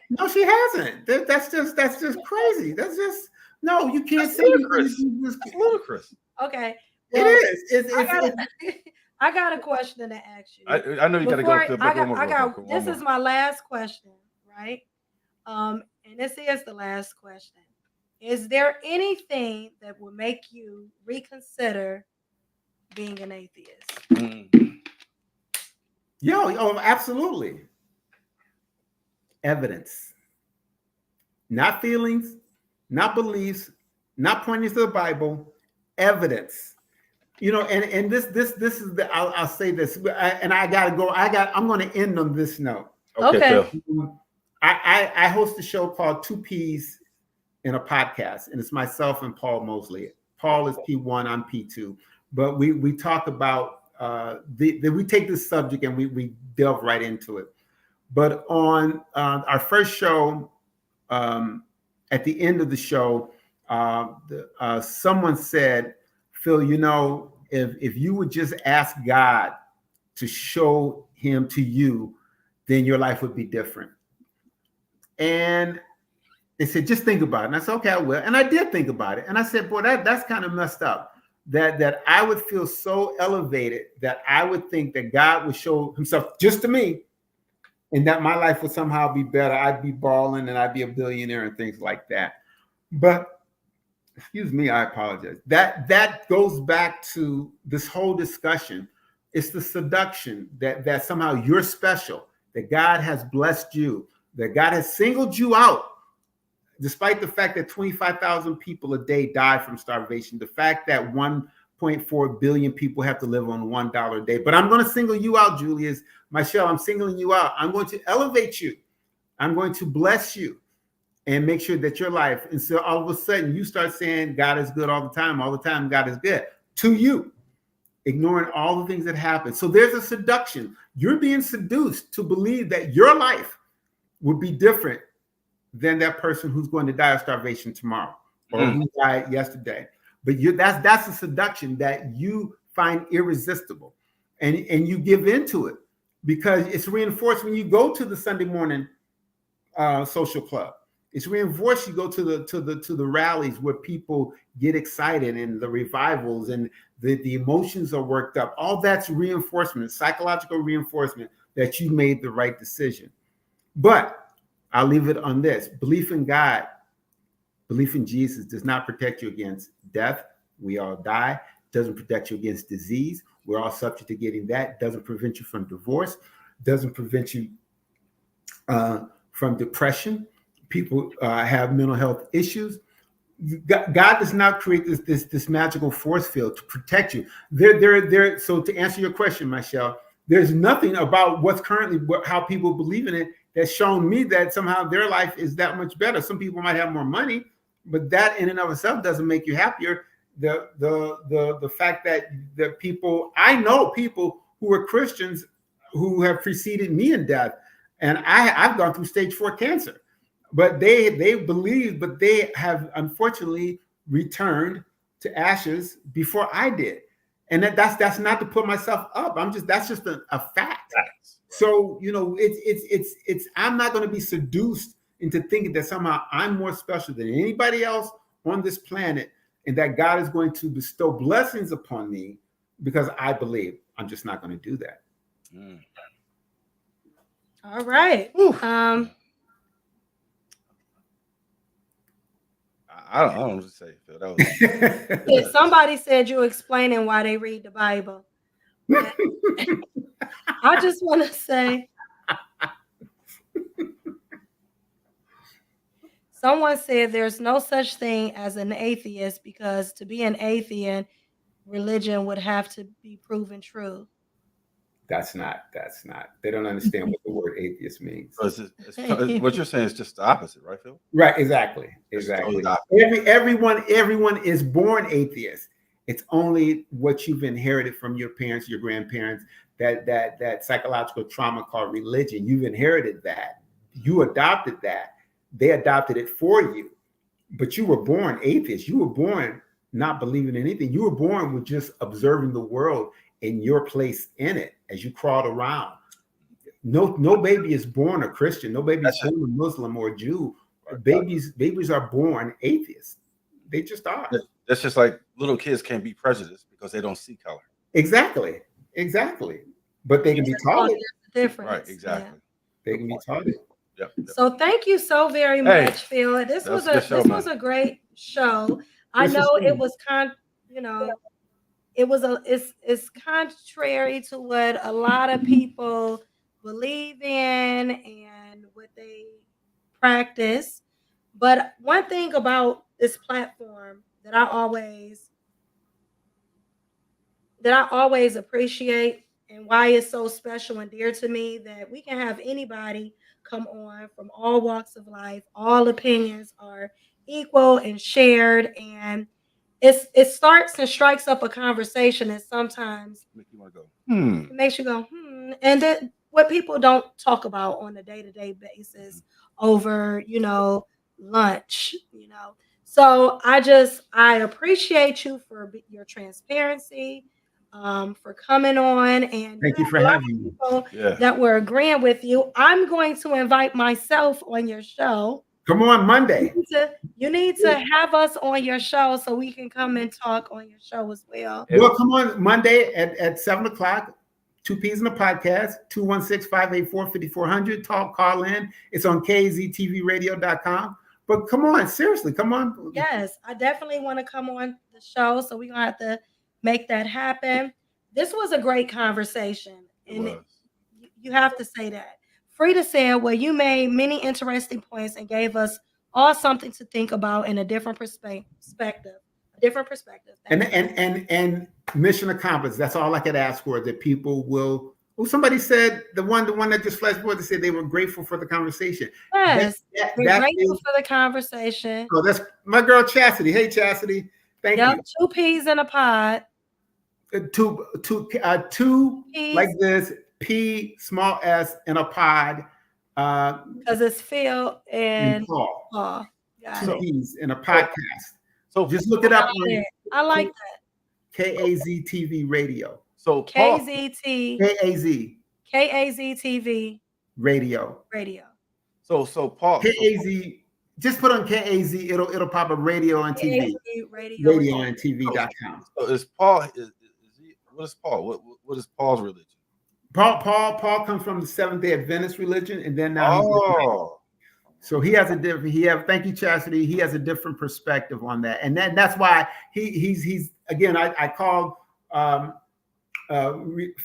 No, she hasn't. That's just crazy. That's just no. You can't say it's ludicrous. Okay, it is. I got a question to ask you. I know you got to go. This is my last question, right? And this is the last question. Is there anything that will make you reconsider being an atheist? Absolutely. Evidence, not feelings, not beliefs, not pointing to the Bible. Evidence, and this is the. I'll say this, and I gotta go. I'm going to end on this note. Okay. I host a show called 2 Ps in a podcast, and it's myself and Paul Mosley. Paul is P1, I'm P2, but we talk about we take this subject and we delve right into it. But on our first show, at the end of the show, someone said, Phil, you know, if you would just ask God to show him to you, then your life would be different. And they said, just think about it. And I said, okay, I will. And I did think about it. And I said, boy, that's kind of messed up. That I would feel so elevated that I would think that God would show himself just to me, and that my life would somehow be better. I'd be balling and I'd be a billionaire and things like that. But excuse me, I apologize. That goes back to this whole discussion. It's the seduction that somehow you're special, that God has blessed you, that God has singled you out, despite the fact that 25,000 people a day die from starvation, the fact that 1.4 billion people have to live on $1 a day. But I'm going to single you out, Julius. Michelle, I'm singling you out. I'm going to elevate you. I'm going to bless you and make sure that your life, and so all of a sudden you start saying God is good all the time God is good to you, ignoring all the things that happen. So there's a seduction. You're being seduced to believe that your life would be different than that person who's going to die of starvation tomorrow or who died yesterday. But that's a seduction that you find irresistible, and you give into it because it's reinforced when you go to the Sunday morning social club. It's reinforced. You go to the rallies where people get excited and the revivals and the emotions are worked up. All that's reinforcement, psychological reinforcement that you made the right decision. But I'll leave it on this: belief in God, belief in Jesus does not protect you against death. We all die. Doesn't protect you against disease. We're all subject to getting that. Doesn't prevent you from divorce. Doesn't prevent you from depression. People have mental health issues. God does not create this magical force field to protect you. So to answer your question, Michelle, there's nothing about what's currently how people believe in it that's shown me that somehow their life is that much better. Some people might have more money, but that in and of itself doesn't make you happier. The fact that I know people who are Christians who have preceded me in death, and I've gone through stage 4 cancer. But they believe, but they have unfortunately returned to ashes before I did, and that's not to put myself up. That's just a fact. So you know, it's I'm not going to be seduced into thinking that somehow I'm more special than anybody else on this planet, and that God is going to bestow blessings upon me because I believe. I'm just not going to do that. All right. I don't know what to say, Phil. That was Yeah, somebody said you're explaining why they read the Bible. I just want to say, someone said there's no such thing as an atheist because to be an atheist, religion would have to be proven true. That's not. They don't understand what the word atheist means. So what you're saying is just the opposite, right, Phil? Right, exactly. Totally Everyone is born atheist. It's only what you've inherited from your parents, your grandparents, that psychological trauma called religion. You've inherited that. You adopted that. They adopted it for you. But you were born atheist. You were born not believing in anything. You were born with just observing the world in your place in it as you crawled around. No baby is born a Christian. No baby is born a Muslim or a Jew. Babies are born atheists. They just are. That's just like little kids can't be prejudiced because they don't see color. Exactly. But they can be taught it. Difference. Right, exactly. Yeah. They can be taught it. Yep. So thank you so very much, Phil. This was a great show. I know it was it's contrary to what a lot of people believe in and what they practice. But one thing about this platform that I always appreciate and why it's so special and dear to me that we can have anybody come on from all walks of life. All opinions are equal and shared, and it starts and strikes up a conversation, and sometimes Make you want to go. it makes you go, and then what people don't talk about on a day-to-day basis over, lunch, So I appreciate you for your transparency, for coming on, and Thank you have for a lot having of me. people Yeah. that were agreeing with you. I'm going to invite myself on your show. Come on Monday. You need to have us on your show so we can come and talk on your show as well. Well, come on Monday at 7:00. Two Peas in the podcast, 216-584-5400. Call in. It's on kztvradio.com. But come on, seriously, come on. Yes, I definitely want to come on the show, so we're gonna have to make that happen. This was a great conversation, and you have to say that. Frida said, "Well, you made many interesting points and gave us all something to think about in a different perspective. A different perspective." And mission accomplished. That's all I could ask for. That people will. Well, somebody said the one that just flashed forward. They said they were grateful for the conversation. Yes, we're That grateful is, for the conversation. so that's my girl Chastity. Hey Chastity, thank Yep, you. 2 peas in a pod. Two Peas, like this. P small s in a pod. because it's Phil and Paul. Paul. Got Two it. P's in a podcast. So Just look it up Got on it. I like that. KAZTV Radio. So Paul, KZT, KAZ KAZTV Radio. radio. so Paul, KAZ. Just put on KAZ. It'll pop up radio and TV. KAZ radio. Radio and TV.com. so is Paul? Is he? What is Paul? What is Paul's religion? Paul comes from the Seventh-day Adventist religion, and then now so he has a different. Thank you, Chastity. He has a different perspective on that, and that's why he's again. I called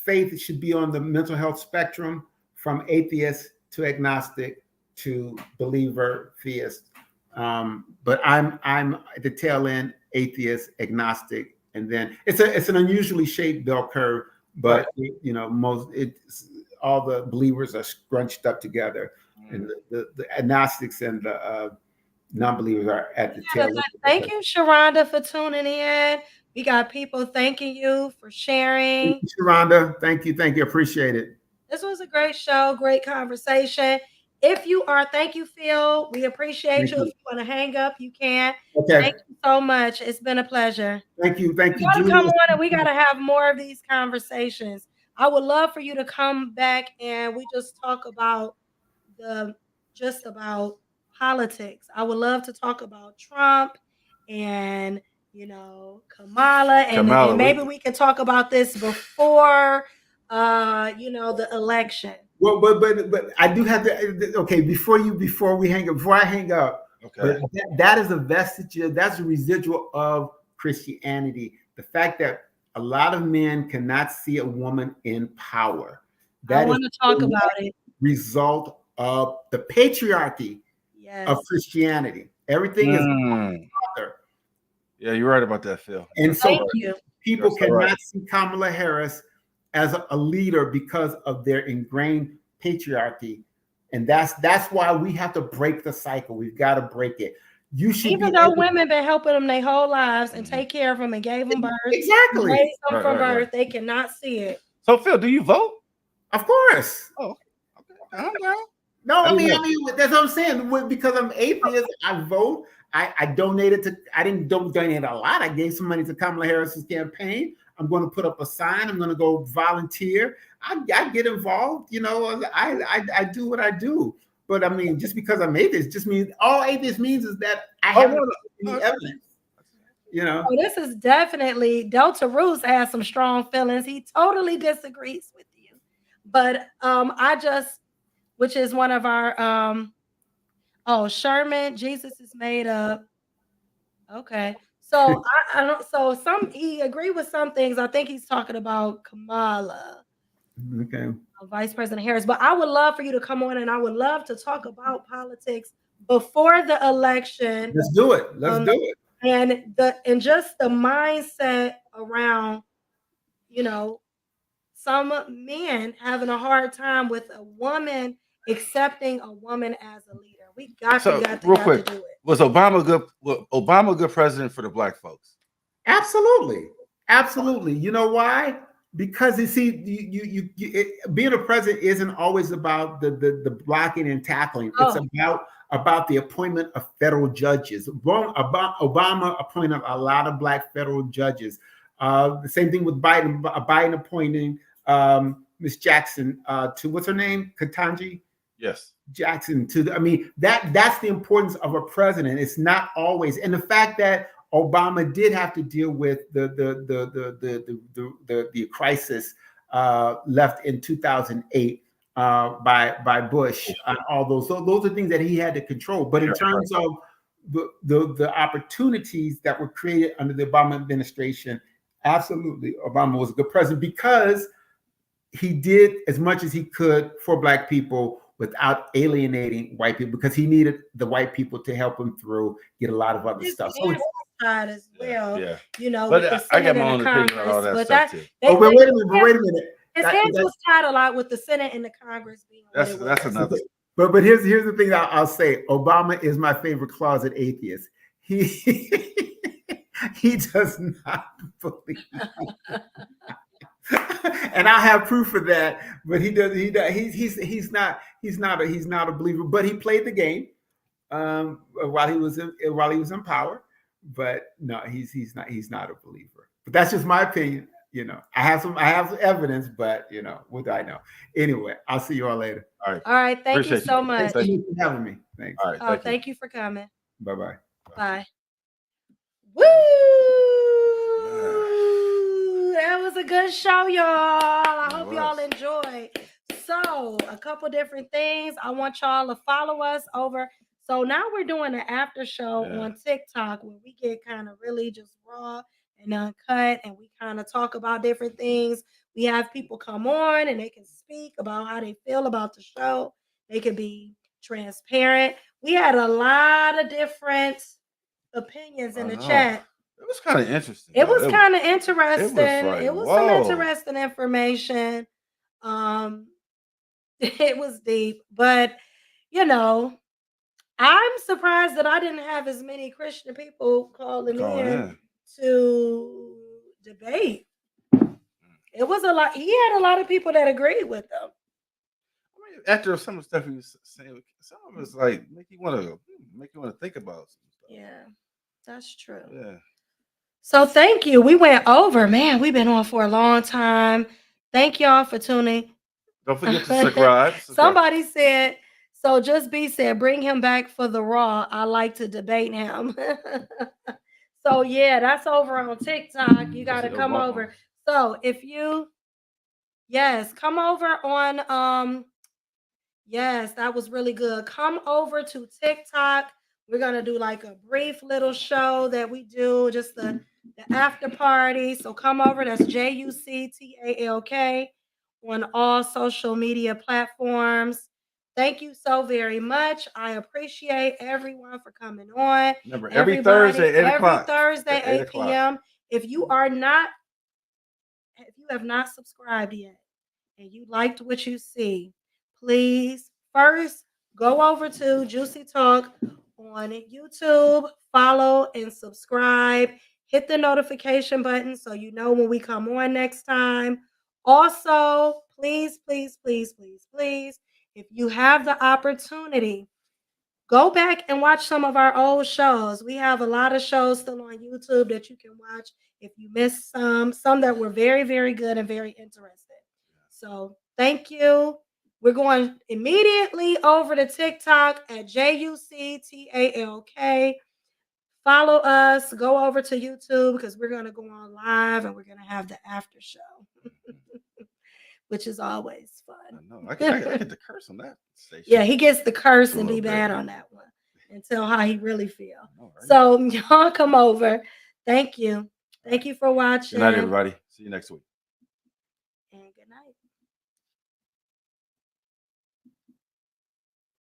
faith should be on the mental health spectrum from atheist to agnostic to believer theist. But I'm at the tail end, atheist, agnostic, and then it's an unusually shaped bell curve. But all the believers are scrunched up together, and the agnostics and the non-believers are at the tail end. Thank you, Sharonda, for tuning in. We got people thanking you for sharing. Thank you, Sharonda. Thank you. Appreciate it. This was a great show, great conversation. If you are, thank you, Phil. We appreciate you. If you want to hang up, you can. Okay. Thank you so much. It's been a pleasure. Thank you. You gotta come on, and we gotta have more of these conversations. I would love for you to come back and we just talk about about politics. I would love to talk about Trump and Kamala, and maybe we could talk about this before the election. Well, but I do have to. Okay, before I hang up. Okay, that is a vestige. That's a residual of Christianity. The fact that a lot of men cannot see a woman in power. I want to talk about it. Result of the patriarchy of Christianity. Everything is father. Yeah, you're right about that, Phil. And so people That's cannot see Kamala Harris as a leader because of their ingrained patriarchy. And that's why we have to break the cycle. We've got to break it. You should, even though women been helping them their whole lives and take care of them and gave them birth, exactly, raised them from birth, they cannot see it. So Phil, do you vote? Of course. Oh, okay. No, I mean that's what I'm saying. Because I'm atheist, I vote. I donated to. I didn't donate a lot. I gave some money to Kamala Harris's campaign. I'm going to put up a sign. I'm going to go volunteer. I get involved. I do what I do. But I mean, just because I'm atheist, just means all atheist means is that I have any evidence. This is definitely Delta Roos has some strong feelings. He totally disagrees with you, but which is one of our Sherman. Jesus is made up. Okay. So I don't. So he agreed with some things. I think he's talking about Kamala. Okay. Vice President Harris. But I would love for you to come on, and I would love to talk about politics before the election. Let's do it. Let's do it. And just the mindset around, some men having a hard time with a woman accepting a woman as a leader. We got So, to real quick, do it. was Obama a good president for the black folks? Absolutely, absolutely. You know why? Because you see, being a president isn't always about the blocking and tackling. It's about the appointment of federal judges. Obama appointed a lot of black federal judges. The same thing with Biden. Biden appointing Miss Jackson to what's her name, Ketanji. Yes. Jackson I mean, that's the importance of a president. It's not always, and the fact that Obama did have to deal with the crisis left in 2008 by Bush. All those are things that he had to control. But in terms of the opportunities that were created under the Obama administration, absolutely, Obama was a good president because he did as much as he could for black people without alienating white people, because he needed the white people to help him through get a lot of other stuff. So side as well, you know, but with the I got Senate my own and the opinion on all Congress. that But stuff too. wait a minute. His hands was tied a lot with the Senate and the Congress being That's another. But here's the thing that I'll say. Obama is my favorite closet atheist. He does not believe. And I have proof of that, but he does. He's not a believer. But he played the game while he was in power. But no, he's not a believer. But that's just my opinion. You know, I have some evidence, but you know, what do I know? Anyway, I'll see you all later. All right. Thank you so much. Thank you for having me. Thanks. All right. Thank you for coming. Bye-bye. Bye. Woo! That was a good show, y'all. I hope y'all enjoyed. So, a couple different things. I want y'all to follow us over. So now we're doing an after show on TikTok where we get kind of really just raw and uncut, and we kind of talk about different things. We have people come on and they can speak about how they feel about the show. They can be transparent. We had a lot of different opinions in the chat. It was kind of interesting. It was kind of interesting. It was some whoa. interesting information. It was deep, but you know, I'm surprised that I didn't have as many Christian people calling in to debate. It was a lot. He had a lot of people that agreed with him. I mean, after some of the stuff he was saying, some of it's like make you want to think about some stuff. Yeah, that's true. Yeah. So thank you. We went over, man. We've been on for a long time. Thank y'all for tuning. Don't forget to subscribe. Somebody said, so Just B said, bring him back for the Raw. I like to debate him. So yeah, that's over on TikTok. You got to come over. So if you, come over on, yes, that was really good. Come over to TikTok. We're going to do like a brief little show that we do, just the after party. So come over. That's JUCTALK on all social media platforms. Thank you so very much. I appreciate everyone for coming on. Remember, every Thursday, 8 o'clock. Every Thursday, 8 p.m. If you have not subscribed yet and you liked what you see, please first go over to Juicy Talk on YouTube, follow and subscribe. Hit the notification button so you know when we come on next time. Also, please, if you have the opportunity, go back and watch some of our old shows. We have a lot of shows still on YouTube that you can watch if you missed some that were very, very good and very interesting. So thank you. We're going immediately over to TikTok at JUCTALK. Follow us. Go over to YouTube because we're going to go on live and we're going to have the after show, which is always fun. I get the curse on that station. Yeah, he gets the curse and be bad on that one and tell how he really feels. Right. So y'all come over. Thank you. Thank you for watching. Good night, everybody. See you next week. And good night.